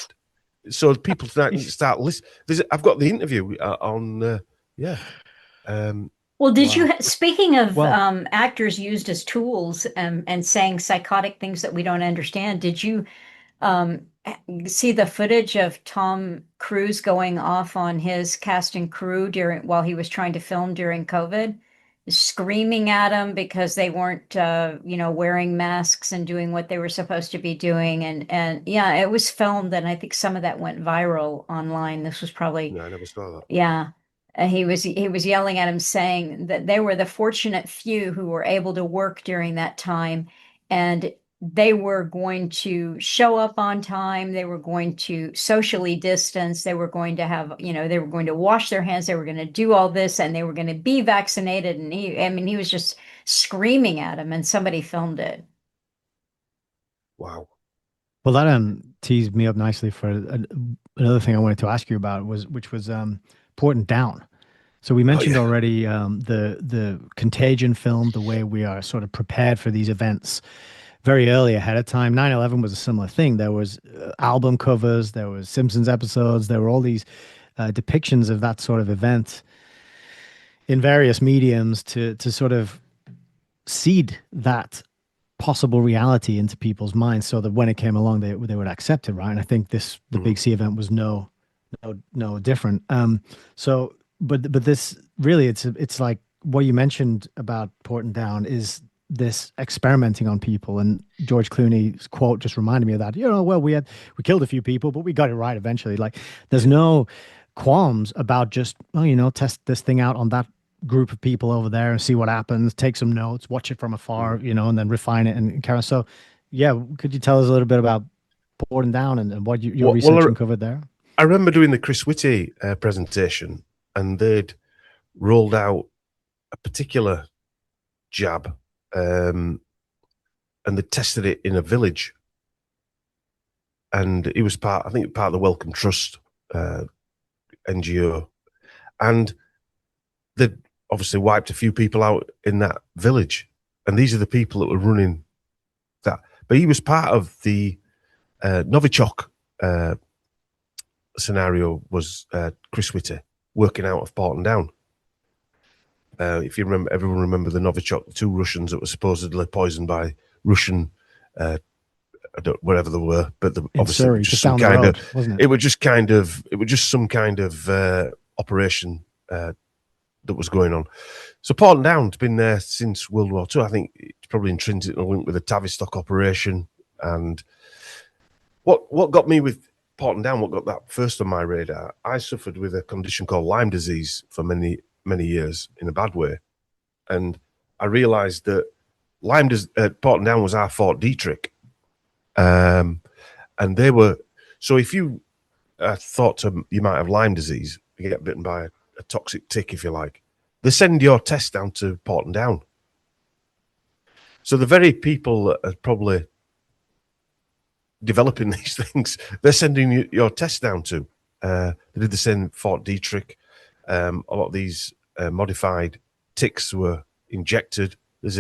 so people start listening. I've got the interview on. Yeah. Well, did Wow. you, speaking of Well, actors used as tools and saying psychotic things that we don't understand, did you um, see the footage of Tom Cruise going off on his cast and crew while he was trying to film during COVID, screaming at them because they weren't, wearing masks and doing what they were supposed to be doing, and yeah, it was filmed, and I think some of that went viral online. This was probably, No, I never saw that. yeah. He was yelling at him, saying that they were the fortunate few who were able to work during that time, and they were going to show up on time. They were going to socially distance. They were going to have, they were going to wash their hands. They were going to do all this, and they were going to be vaccinated. And he was just screaming at him, and somebody filmed it. Wow. well, that teased me up nicely for another thing I wanted to ask you about which was Porton Down. So we Oh mentioned yeah. already the Contagion film, the way we are sort of prepared for these events very early ahead of time. 9/11 was a similar thing. There was album covers, there was Simpsons episodes, there were all these depictions of that sort of event in various mediums to sort of seed that possible reality into people's minds, so that when it came along, they would accept it, right? And I think the Big C event was no different. So, but this really, it's like what you mentioned about Porton Down is this experimenting on people, and George Clooney's quote just reminded me of that. Well, we killed a few people, but we got it right eventually. Like, there's no qualms about just, test this thing out on that group of people over there and see what happens, take some notes, watch it from afar, and then refine it and carry on. So, yeah, could you tell us a little bit about Porton Down and what your research uncovered there? I remember doing the Chris Whitty presentation, and they'd rolled out a particular jab, and they tested it in a village, and it was part of the Wellcome Trust NGO, and they'd obviously wiped a few people out in that village, and these are the people that were running that. But he was part of the Novichok scenario. Was Chris Whitty working out of Porton Down? If you remember, everyone remember the Novichok, the two Russians that were supposedly poisoned by Russian, whatever they were, but obviously Surrey, just down the road, wasn't it? It was just some kind of operation that was going on. So Porton Down's been there since World War II. I think it's probably intrinsically linked with the Tavistock operation. And what got me with Porton Down, what got that first on my radar, I suffered with a condition called Lyme disease for many, many years in a bad way. And I realised that Porton Down was our Fort Detrick. And they were, so if you thought you might have Lyme disease, you get bitten by a toxic tick, if you like, they send your test down to Porton Down. So the very people that are probably developing these things, they're sending your test down to. They did the same Fort Detrick. A lot of these modified ticks were injected. There's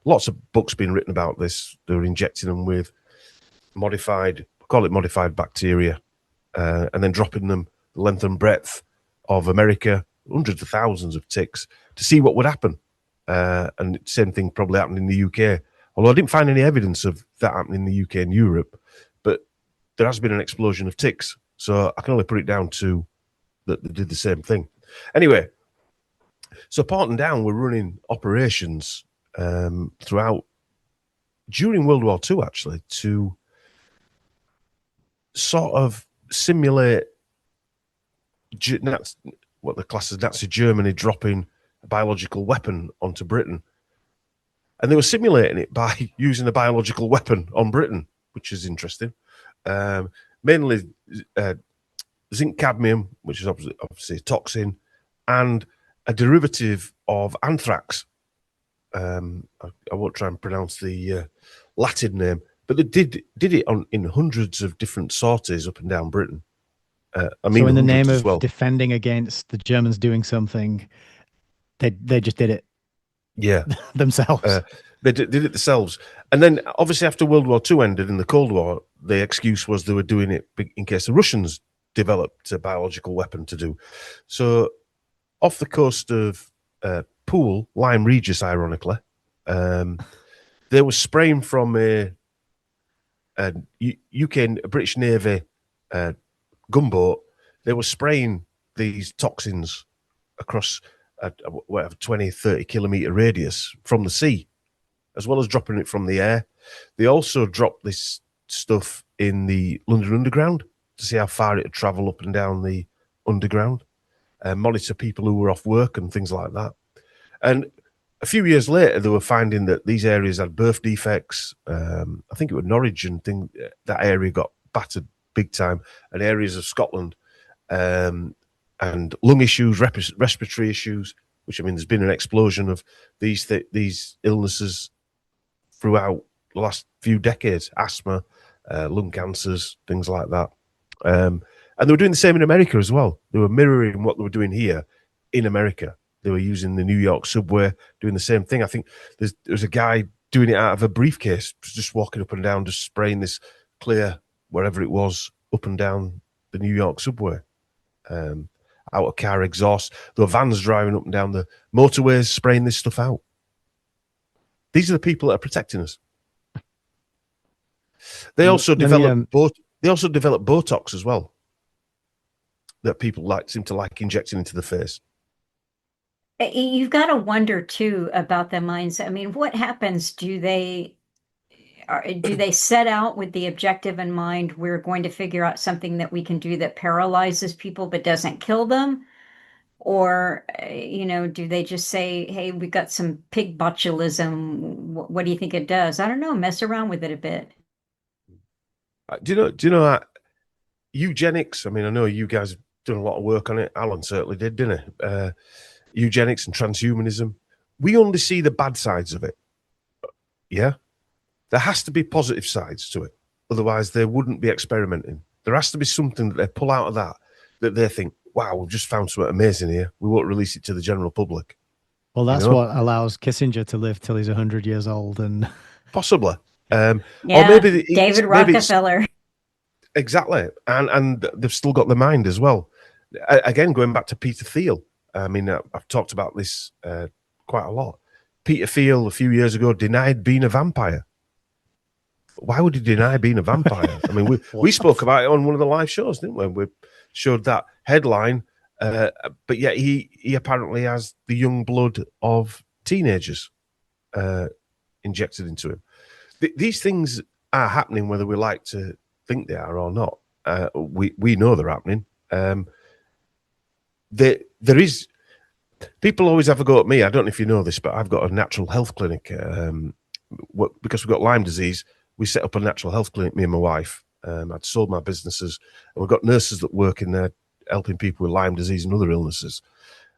lots of books being written about this. They're injecting them with modified bacteria, and then dropping them the length and breadth of America, hundreds of thousands of ticks, to see what would happen. And same thing probably happened in the UK. Although I didn't find any evidence of that happening in the UK and Europe, but there has been an explosion of ticks. So I can only put it down to that they did the same thing. Anyway, so Porton Down were running operations throughout, during World War II, actually, to sort of simulate Nats, what the class as Nazi Germany dropping a biological weapon onto Britain. And they were simulating it by using a biological weapon on Britain, which is interesting. Mainly zinc cadmium, which is obviously a toxin, and a derivative of anthrax. I won't try and pronounce the Latin name, but they did it in hundreds of different sorties up and down Britain. I mean, so in the hundreds name as of well. defending against the Germans doing something, they just did it Yeah, themselves. they did it themselves. And then, obviously, after World War II ended in the Cold War, the excuse was they were doing it in case the Russians developed a biological weapon to do. So, off the coast of Poole, Lyme Regis, ironically, they were spraying from a UK, a British Navy gunboat. They were spraying these toxins across whatever 20, 30 kilometer radius from the sea, as well as dropping it from the air. They also dropped this stuff in the London Underground to see how far it would travel up and down the underground, monitor people who were off work and things like that. And a few years later, they were finding that these areas had birth defects. I think it was Norwich and that area got battered big time, and areas of Scotland, and lung issues, respiratory issues. Which, I mean, there's been an explosion of these illnesses throughout the last few decades: asthma, lung cancers, things like that. And they were doing the same in America as well. They were mirroring what they were doing here in America. They were using the New York subway, doing the same thing. I think there's a guy doing it out of a briefcase, just walking up and down, just spraying this clear, wherever it was, up and down the New York subway. Out of car exhaust. There were vans driving up and down the motorways, spraying this stuff out. These are the people that are protecting us. They also developed Botox as well, that people seem to like injecting into the face. You've got to wonder too about the minds. I mean, what happens? Do they set out with the objective in mind? We're going to figure out something that we can do that paralyzes people but doesn't kill them, or do they just say, "Hey, we got some pig botulism. What do you think it does?" I don't know. Mess around with it a bit. Do you know eugenics? I mean, I know you guys have done a lot of work on it. Alan certainly did, didn't he? Eugenics and transhumanism. We only see the bad sides of it. Yeah. There has to be positive sides to it. Otherwise, they wouldn't be experimenting. There has to be something that they pull out of that they think, wow, we've just found something amazing here. We won't release it to the general public. Well, that's what allows Kissinger to live till he's 100 years old. And possibly. Yeah, or maybe David Rockefeller. Exactly. And they've still got the mind as well. Again, going back to Peter Thiel. I mean, I've talked about this quite a lot. Peter Thiel, a few years ago, denied being a vampire. Why would he deny being a vampire? I mean, we spoke about it on one of the live shows, didn't we? We showed that headline, but yet he apparently has the young blood of teenagers injected into him. These things are happening, whether we like to think they are or not. We know they're happening. There is. People always have a go at me. I don't know if you know this, but I've got a natural health clinic. Because we've got Lyme disease, we set up a natural health clinic, me and my wife. I'd sold my businesses, and we've got nurses that work in there helping people with Lyme disease and other illnesses.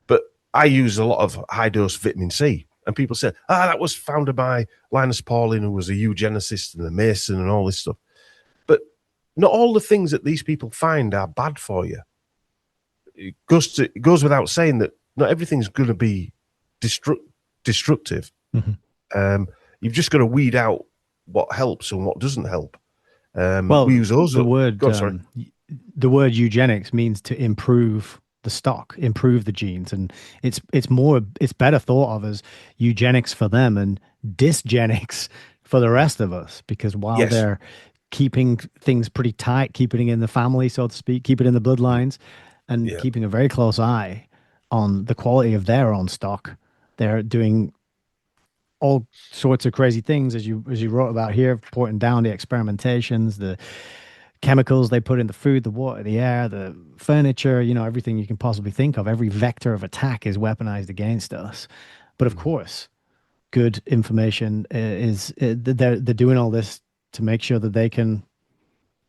But I use a lot of high-dose vitamin C. And people say, that was founded by Linus Pauling, who was a eugenicist and a Mason and all this stuff. But not all the things that these people find are bad for you. It goes without saying that not everything's going to be destructive. Mm-hmm. You've just got to weed out what helps and what doesn't help. We use the word eugenics means to improve the stock, improve the genes, and it's better thought of as eugenics for them and dysgenics for the rest of us, because while they're keeping things pretty tight, keeping it in the family, so to speak, keep it in the bloodlines, and keeping a very close eye on the quality of their own stock, they're doing all sorts of crazy things, as you wrote about here, pointing down the experimentations, the chemicals they put in the food, the water, the air, the furniture, everything you can possibly think of. Every vector of attack is weaponized against us. But of course, good information they're doing all this to make sure that they can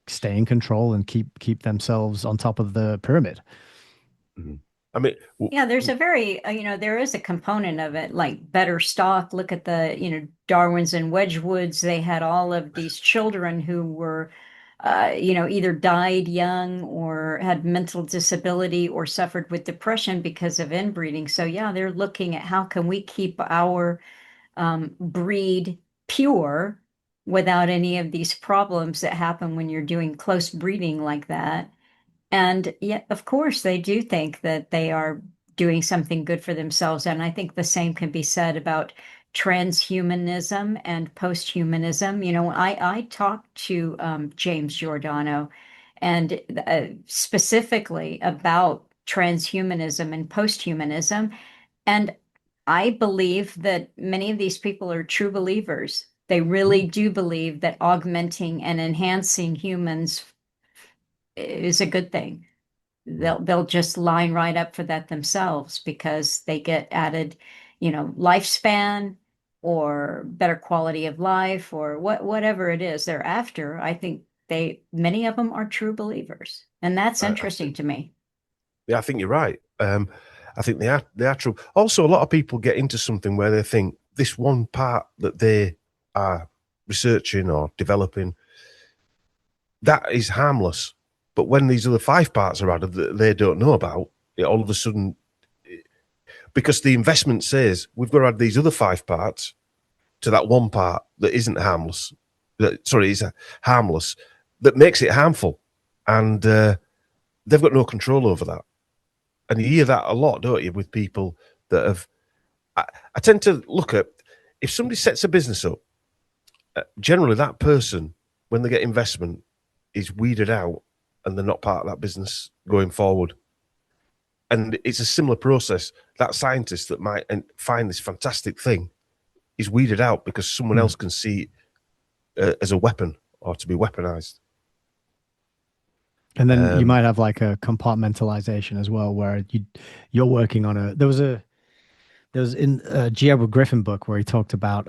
stay in control and keep themselves on top of the pyramid. Mhm. I mean, Yeah, there's a very, there is a component of it, like better stock. Look at the, Darwin's and Wedgwoods. They had all of these children who were, either died young or had mental disability or suffered with depression because of inbreeding. So yeah, they're looking at how can we keep our breed pure without any of these problems that happen when you're doing close breeding like that. And yet, of course, they do think that they are doing something good for themselves. And I think the same can be said about transhumanism and posthumanism. I talked to James Giordano and specifically about transhumanism and posthumanism. And I believe that many of these people are true believers. They really do believe that augmenting and enhancing humans is a good thing. They'll just line right up for that themselves because they get added, lifespan or better quality of life or whatever it is they're after. I think many of them are true believers, and that's I interesting to me. Yeah, I think you're right. I think they are true. Also, a lot of people get into something where they think this one part that they are researching or developing, that is harmless. But when these other 5 parts are added that they don't know about, all of a sudden, because the investment says we've got to add these other 5 parts to that one part that isn't harmless, is harmless, that makes it harmful, and they've got no control over that. And you hear that a lot, don't you, with people that have. I tend to look at, if somebody sets a business up, generally that person, when they get investment, is weeded out and they're not part of that business going forward. And it's a similar process. That scientist that might find this fantastic thing is weeded out because someone else can see it as a weapon or to be weaponized. And then you might have like a compartmentalization as well, where you're working on there was in a G. Edward Griffin book where he talked about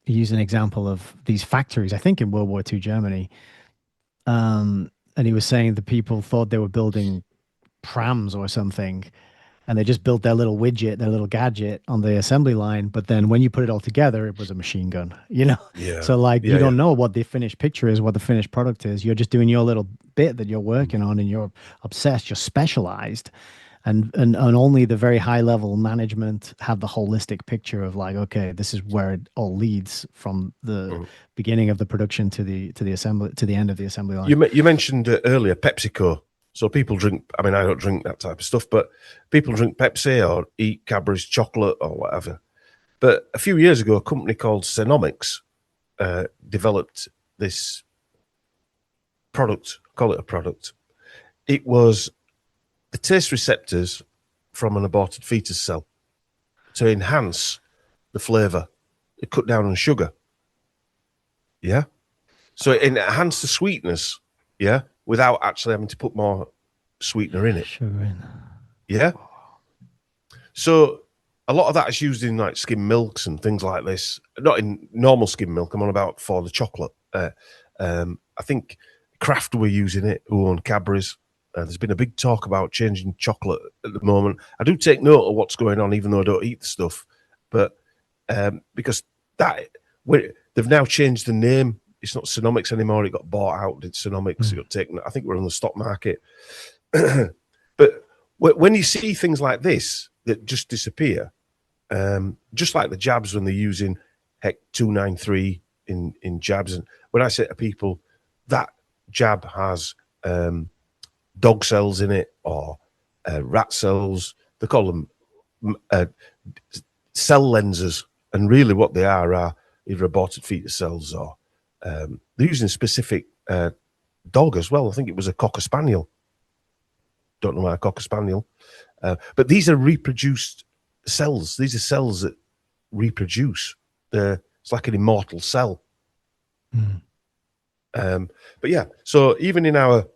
he used an example of these factories, I think in World War II Germany. And he was saying the people thought they were building prams or something, and they just built their little widget, their little gadget on the assembly line. But then when you put it all together, it was a machine gun, Yeah. So like Yeah, you don't know what the finished picture is, what the finished product is. You're just doing your little bit that you're working on, and you're obsessed, you're specialized. And only the very high level management have the holistic picture of like, okay, this is where it all leads from the beginning of the production to the assembly, to the end of the assembly line. You mentioned earlier PepsiCo. So people drink, I mean, I don't drink that type of stuff, but people drink Pepsi or eat Cadbury's chocolate or whatever. But a few years ago, a company called Cenomics developed this product, call it a product. It was the taste receptors from an aborted fetus cell to enhance the flavour. It cut down on sugar. Yeah. So it enhanced the sweetness, yeah, without actually having to put more sweetener in it. Sugar in. Yeah. So a lot of that is used in like skim milks and things like this. Not in normal skim milk. I'm on about for the chocolate. I think Kraft were using it, who own Cadbury's. There's been a big talk about changing chocolate at the moment. I do take note of what's going on, even though I don't eat the stuff. But because they've now changed the name. It's not Cenomics anymore. It got bought out. It's Cenomics. It got taken. I think we're on the stock market. But when you see things like this that just disappear, just like the jabs when they're using HEC 293 in jabs, and when I say to people that jab has dog cells in it or rat cells, they call them cell lenses, and really what they are either aborted fetus cells or they're using a specific dog as well. I think it was a Cocker Spaniel. Don't know why a Cocker Spaniel. But these are reproduced cells. These are cells that reproduce. It's like an immortal cell. But yeah, so even in our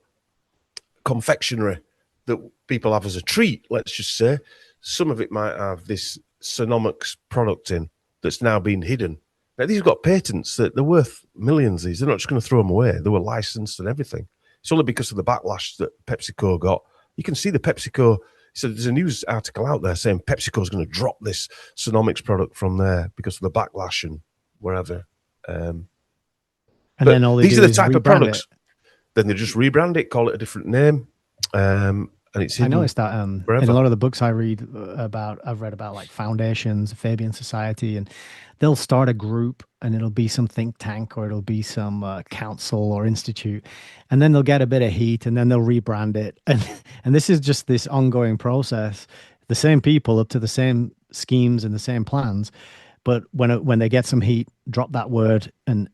confectionery that people have as a treat, let's just say, some of it might have this Sonomics product in that's now been hidden. Now, these have got patents that they're worth millions. These, they're not just going to throw them away. They were licensed and everything. It's only because of the backlash that PepsiCo got. You can see the PepsiCo. So there's a news article out there saying PepsiCo is going to drop this Sonomics product from there because of the backlash and wherever. And But then all they these do are the is type of rebrand products. it. Then they just rebrand it, call it a different name, and it's I hidden noticed that in forever. a lot of the books I read I've read about like foundations, Fabian Society, and they'll start a group and it'll be some think tank or it'll be some council or institute, and then they'll get a bit of heat and then they'll rebrand it, and this is just this ongoing process. The same people up to the same schemes and the same plans, but when they get some heat, drop that word and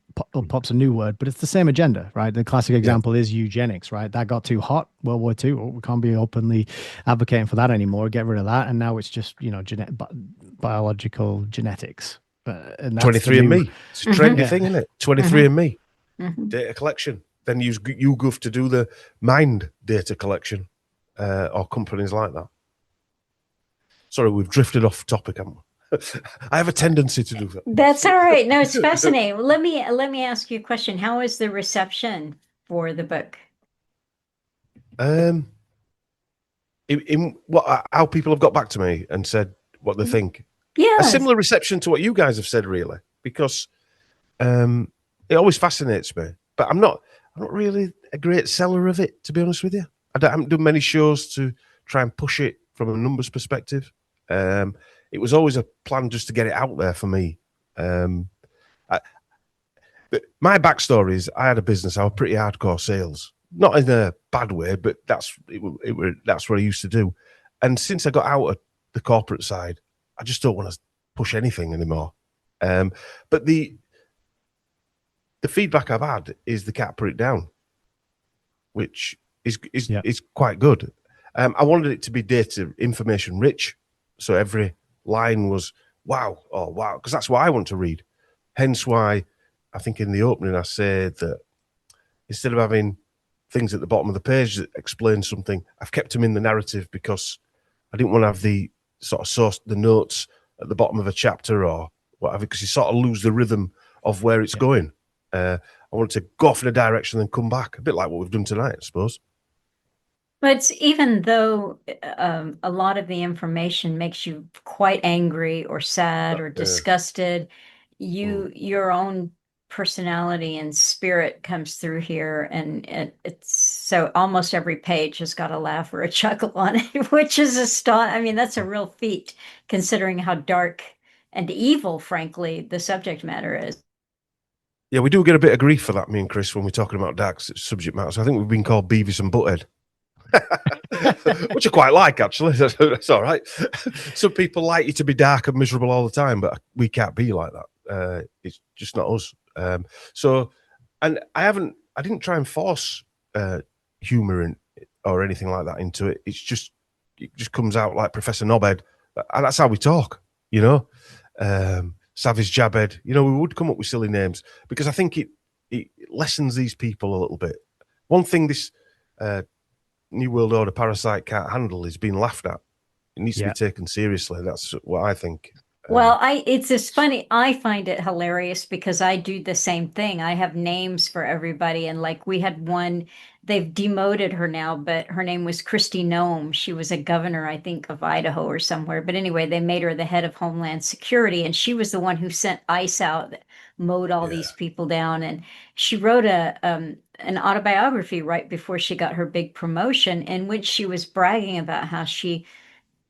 pops a new word, but it's the same agenda, right? The classic Yeah. example is eugenics, right? That got too hot, World War II. We can't be openly advocating for that anymore. Get rid of that, and now it's just biological genetics. And that's 23andMe. It's a trendy thing, isn't it? 23andMe Mhm. data collection. Then use YouGov to do the mind data collection, or companies like that. Sorry, we've drifted off topic, haven't we? I have a tendency to do that. That's all right. No, it's fascinating. Let me ask you a question. How is the reception for the book? In what how people have got back to me and said what they think. A Yes. similar reception to what you guys have said, really, because it always fascinates me. But I'm not really a great seller of it, to be honest with you. I haven't done many shows to try and push it from a numbers perspective. It was always a plan just to get it out there for me. But my backstory is I had a business. I was pretty hardcore sales, not in a bad way, but that's what I used to do. And since I got out of the corporate side, I just don't want to push anything anymore. But the feedback I've had is the cat put it down, which is quite good. I wanted it to be data information rich, so every line was wow, oh wow, because that's what I want to read. Hence why I think in the opening I said that instead of having things at the bottom of the page that explain something, I've kept them in the narrative because I didn't want to have the sort of source, the notes at the bottom of a chapter or whatever, because you sort of lose the rhythm of where it's going. I wanted to go off in a direction and come back, a bit like what we've done tonight, I suppose. But even though a lot of the information makes you quite angry or sad or disgusted, your own personality and spirit comes through here, and it's so almost every page has got a laugh or a chuckle on it, which is I mean, that's a real feat considering how dark and evil, frankly, the subject matter is. Yeah, we do get a bit of grief for that, me and Chris, when we're talking about dark subject matters. I think we've been called Beavis and Butthead. Which I quite like, actually. That's all right. Some people like you to be dark and miserable all the time, but we can't be like that. It's just not us. And I didn't try and force humor in or anything like that into it. It just comes out like Professor Knobhead, and that's how we talk, you know. Savage Jabhead, you know, we would come up with silly names because I think it lessens these people a little bit. One thing this New World Order parasite can't handle is being laughed at. It needs to be taken seriously. That's what I think. Well, it's just funny. I find it hilarious because I do the same thing. I have names for everybody. And like we had one, they've demoted her now, but her name was Christy Nome. She was a governor, I think, of Idaho or somewhere. But anyway, they made her the head of Homeland Security. And she was the one who sent ICE out that mowed all these people down. And she wrote an autobiography right before she got her big promotion in which she was bragging about how she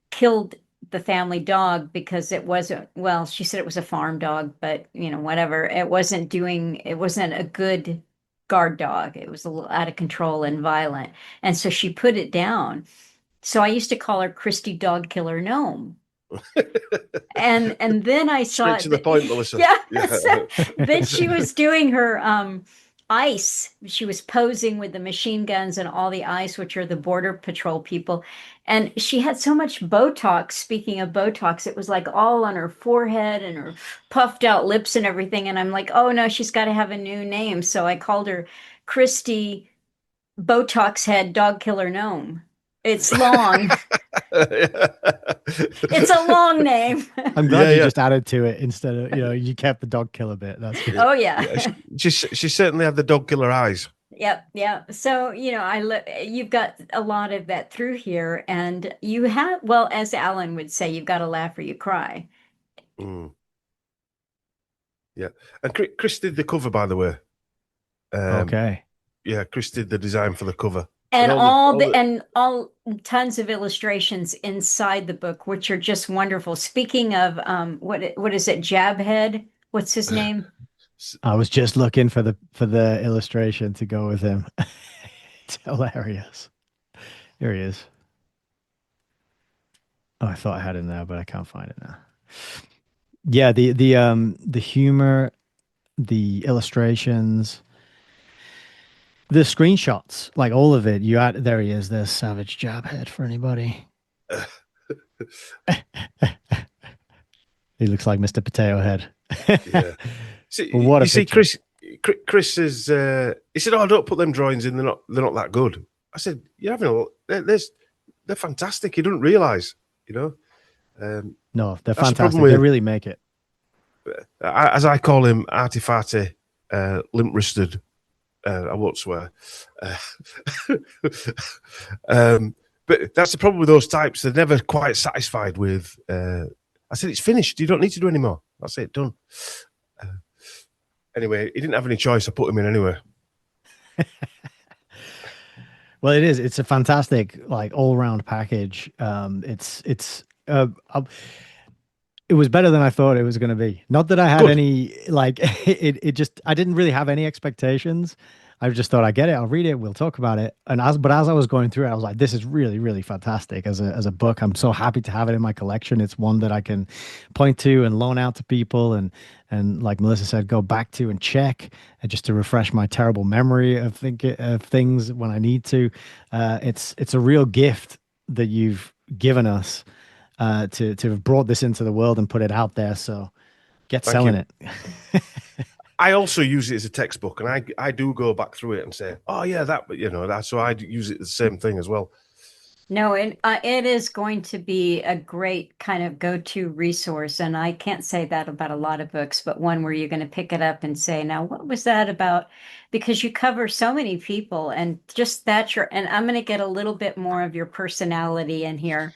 killed the family dog because it wasn't, well, she said it was a farm dog, but whatever. It wasn't a good guard dog. It was a little out of control and violent. And so she put it down. So I used to call her Christy Dog Killer Gnome. And then I saw straight to the point, Melissa. Yeah. So then she was doing her ICE. She was posing with the machine guns and all the ICE, which are the Border Patrol people. And she had so much Botox. Speaking of Botox, it was like all on her forehead and her puffed out lips and everything. And I'm like, oh no, she's got to have a new name. So I called her Christy Botox Head Dog Killer Gnome. It's long. It's a long name. I'm glad you just added to it instead of, you kept the dog killer bit. That's good. Oh yeah. She certainly had the dog killer eyes. Yep, yeah. So, you've got a lot of that through here, and you have, well, as Alan would say, you've got to laugh or you cry. Mm. Yeah. And Chris did the cover, by the way. Okay. Yeah, Chris did the design for the cover. And all tons of illustrations inside the book, which are just wonderful. Speaking of what is it, Jabhead? What's his name? I was just looking for the illustration to go with him. It's hilarious. Here he is. Oh, I thought I had it there, but I can't find it now. Yeah, the humor, the illustrations, the screenshots, like all of it. There he is. There's Savage Jabhead for anybody. He looks like Mr. Potato Head. Yeah. You see, Chris is. He said, "Oh, don't put them drawings in. They're not that good." I said, "You're having they're fantastic. You don't realize, No, they're fantastic. They really make it. As I call him, arty-farty, limp-wristed. I won't swear. But that's the problem with those types. They're never quite satisfied with. I said, "It's finished. You don't need to do any more. That's it. Done." Anyway, he didn't have any choice. I put him in anyway. Well, it is. It's a fantastic, like, all-round package. It was better than I thought it was going to be. Not that I had any, like, it just, I didn't really have any expectations. I just thought, I get it, I'll read it, we'll talk about it. But as I was going through it, I was like, this is really, really fantastic as a book. I'm so happy to have it in my collection. It's one that I can point to and loan out to people, and like Melissa said, go back to and check, just to refresh my terrible memory of things when I need to. It's a real gift that you've given us, to have brought this into the world and put it out there. So get selling it. I also use it as a textbook, and I do go back through it and say, "Oh yeah, that." So I use it the same thing as well. No, it is going to be a great kind of go-to resource, and I can't say that about a lot of books, but one where you're going to pick it up and say, "Now, what was that about?" Because you cover so many people, and just that and I'm going to get a little bit more of your personality in here.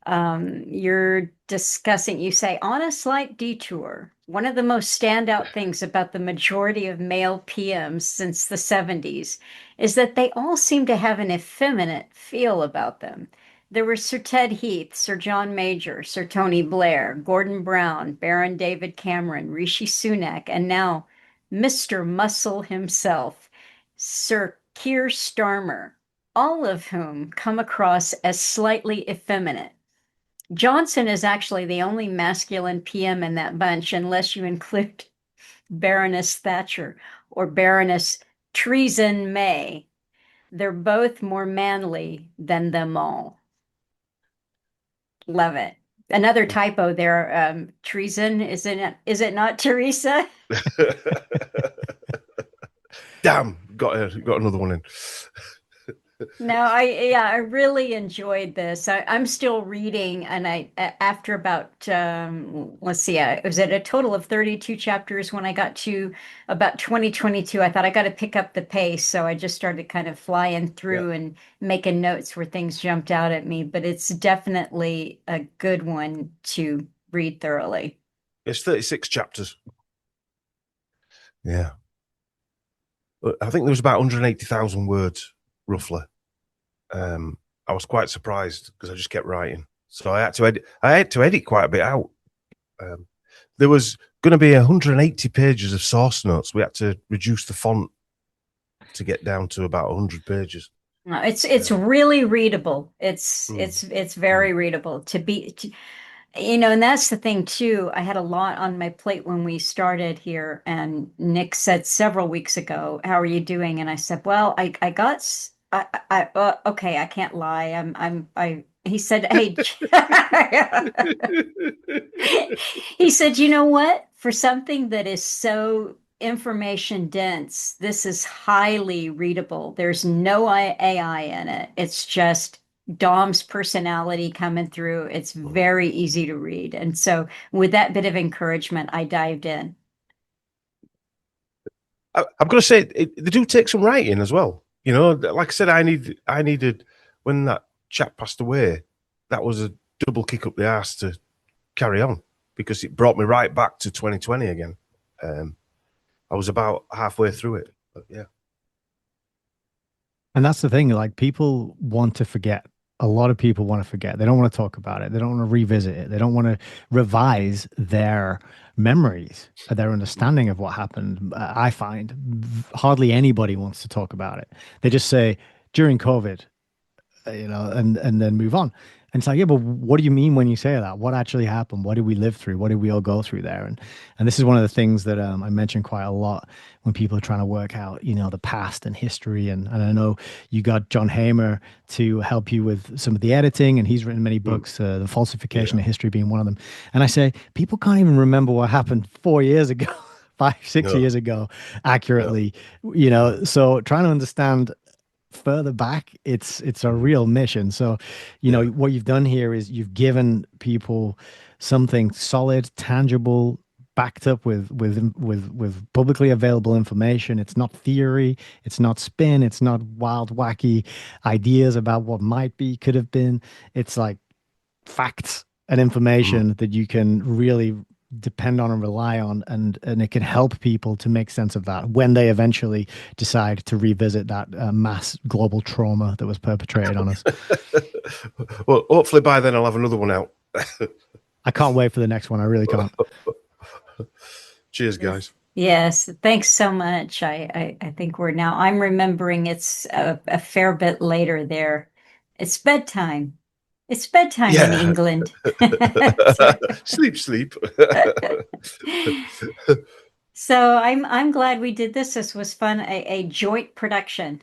You're discussing, you say, on a slight detour, one of the most standout things about the majority of male PMs since the 70s is that they all seem to have an effeminate feel about them. There were Sir Ted Heath, Sir John Major, Sir Tony Blair, Gordon Brown, Baron David Cameron, Rishi Sunak, and now Mr. Muscle himself, Sir Keir Starmer, all of whom come across as slightly effeminate. Johnson is actually the only masculine PM in that bunch, unless you include Baroness Thatcher or Baroness Treason May. They're both more manly than them all. Love it. Another typo there. Treason, is it not Teresa? Damn, got another one in. No, I really enjoyed this. I'm still reading, and after about let's see, was it a total of 32 chapters when I got to about 2022? I thought I got to pick up the pace, so I just started kind of flying through and making notes where things jumped out at me. But it's definitely a good one to read thoroughly. It's 36 chapters. Yeah, I think there was about 180,000 words. Roughly. I was quite surprised because I just kept writing, so I had to edit quite a bit out. There was going to be 180 pages of source notes. We had to reduce the font to get down to about 100 pages. No, it's really readable. It's very readable. And that's the thing too. I had a lot on my plate when we started here, and Nick said several weeks ago, "How are you doing?" And I said, "Well, I got, okay, I can't lie. I." He said, "Hey," he said, "You know what? For something that is so information dense, this is highly readable. There's no AI in it. It's just Dom's personality coming through. It's very easy to read." And so, with that bit of encouragement, I dived in. I've got to say, they do take some writing as well. You know, like I said, I needed when that chap passed away. That was a double kick up the ass to carry on because it brought me right back to 2020 again. I was about halfway through it, but yeah. And that's the thing, like people want to forget. A lot of people want to forget. They don't want to talk about it. They don't want to revisit it. They don't want to revise their memories, their understanding of what happened. I find hardly anybody wants to talk about it. They just say during COVID, and then move on. And it's like, yeah, but what do you mean when you say that? What actually happened? What did we live through? What did we all go through there? And this is one of the things that I mention quite a lot when people are trying to work out, the past and history. And I know you got John Hamer to help you with some of the editing, and he's written many books, the falsification Yeah. of history being one of them. And I say, people can't even remember what happened 4 years ago. 5, 6 years No, ago no. accurately, so trying to understand further back, it's a real mission. So Yeah. what you've done here is you've given people something solid, tangible, backed up with publicly available information. It's not theory, it's not spin, it's not wild wacky ideas about what might be, could have been. It's like facts and Mm. information that you can really depend on and rely on, and it can help people to make sense of that when they eventually decide to revisit that mass global trauma that was perpetrated on us. Well, hopefully by then I'll have another one out. I can't wait for the next one. I really can't. Cheers, Yes. guys. Yes, thanks so much. I think I'm remembering it's a fair bit later there. It's bedtime. It's bedtime in Yeah. England. So, Sleep, sleep. so I'm glad we did this. This was fun, a joint production.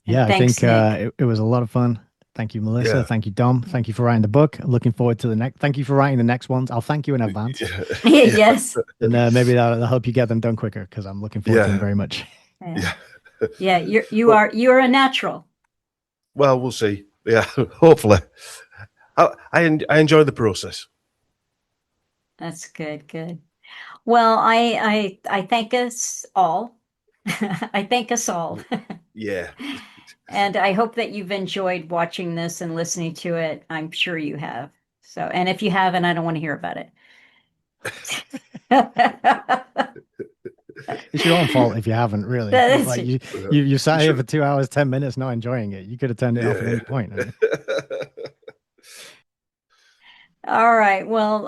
Yeah, And I thanks, think Nick. it was a lot of fun. Thank you, Melissa. Yeah. Thank you, Dom. Thank you for writing the book. Looking forward to the next. Thank you for writing the next ones. I'll thank you in advance, Yeah. Yeah. Yes. and maybe that'll help you get them done quicker because I'm looking forward to them Yeah. very much. Yeah. Yeah. Yeah, Well, you're a natural. well, we'll see. Yeah. Hopefully. I enjoy the process. That's good, good. Well, I thank us all. I thank us all. Yeah. And I hope that you've enjoyed watching this and listening to it. I'm sure you have. So, and if you haven't, I don't want to hear about it. It's your own fault if you haven't really. That's Like it. you You sat here should. for 2 hours, 10 minutes, not enjoying it. You could have turned it off at Yeah. any point. I mean, All right. Well,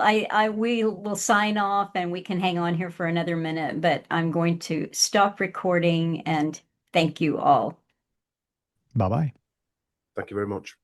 we will sign off and we can hang on here for another minute, but I'm going to stop recording and thank you all. bye bye. Thank you very much.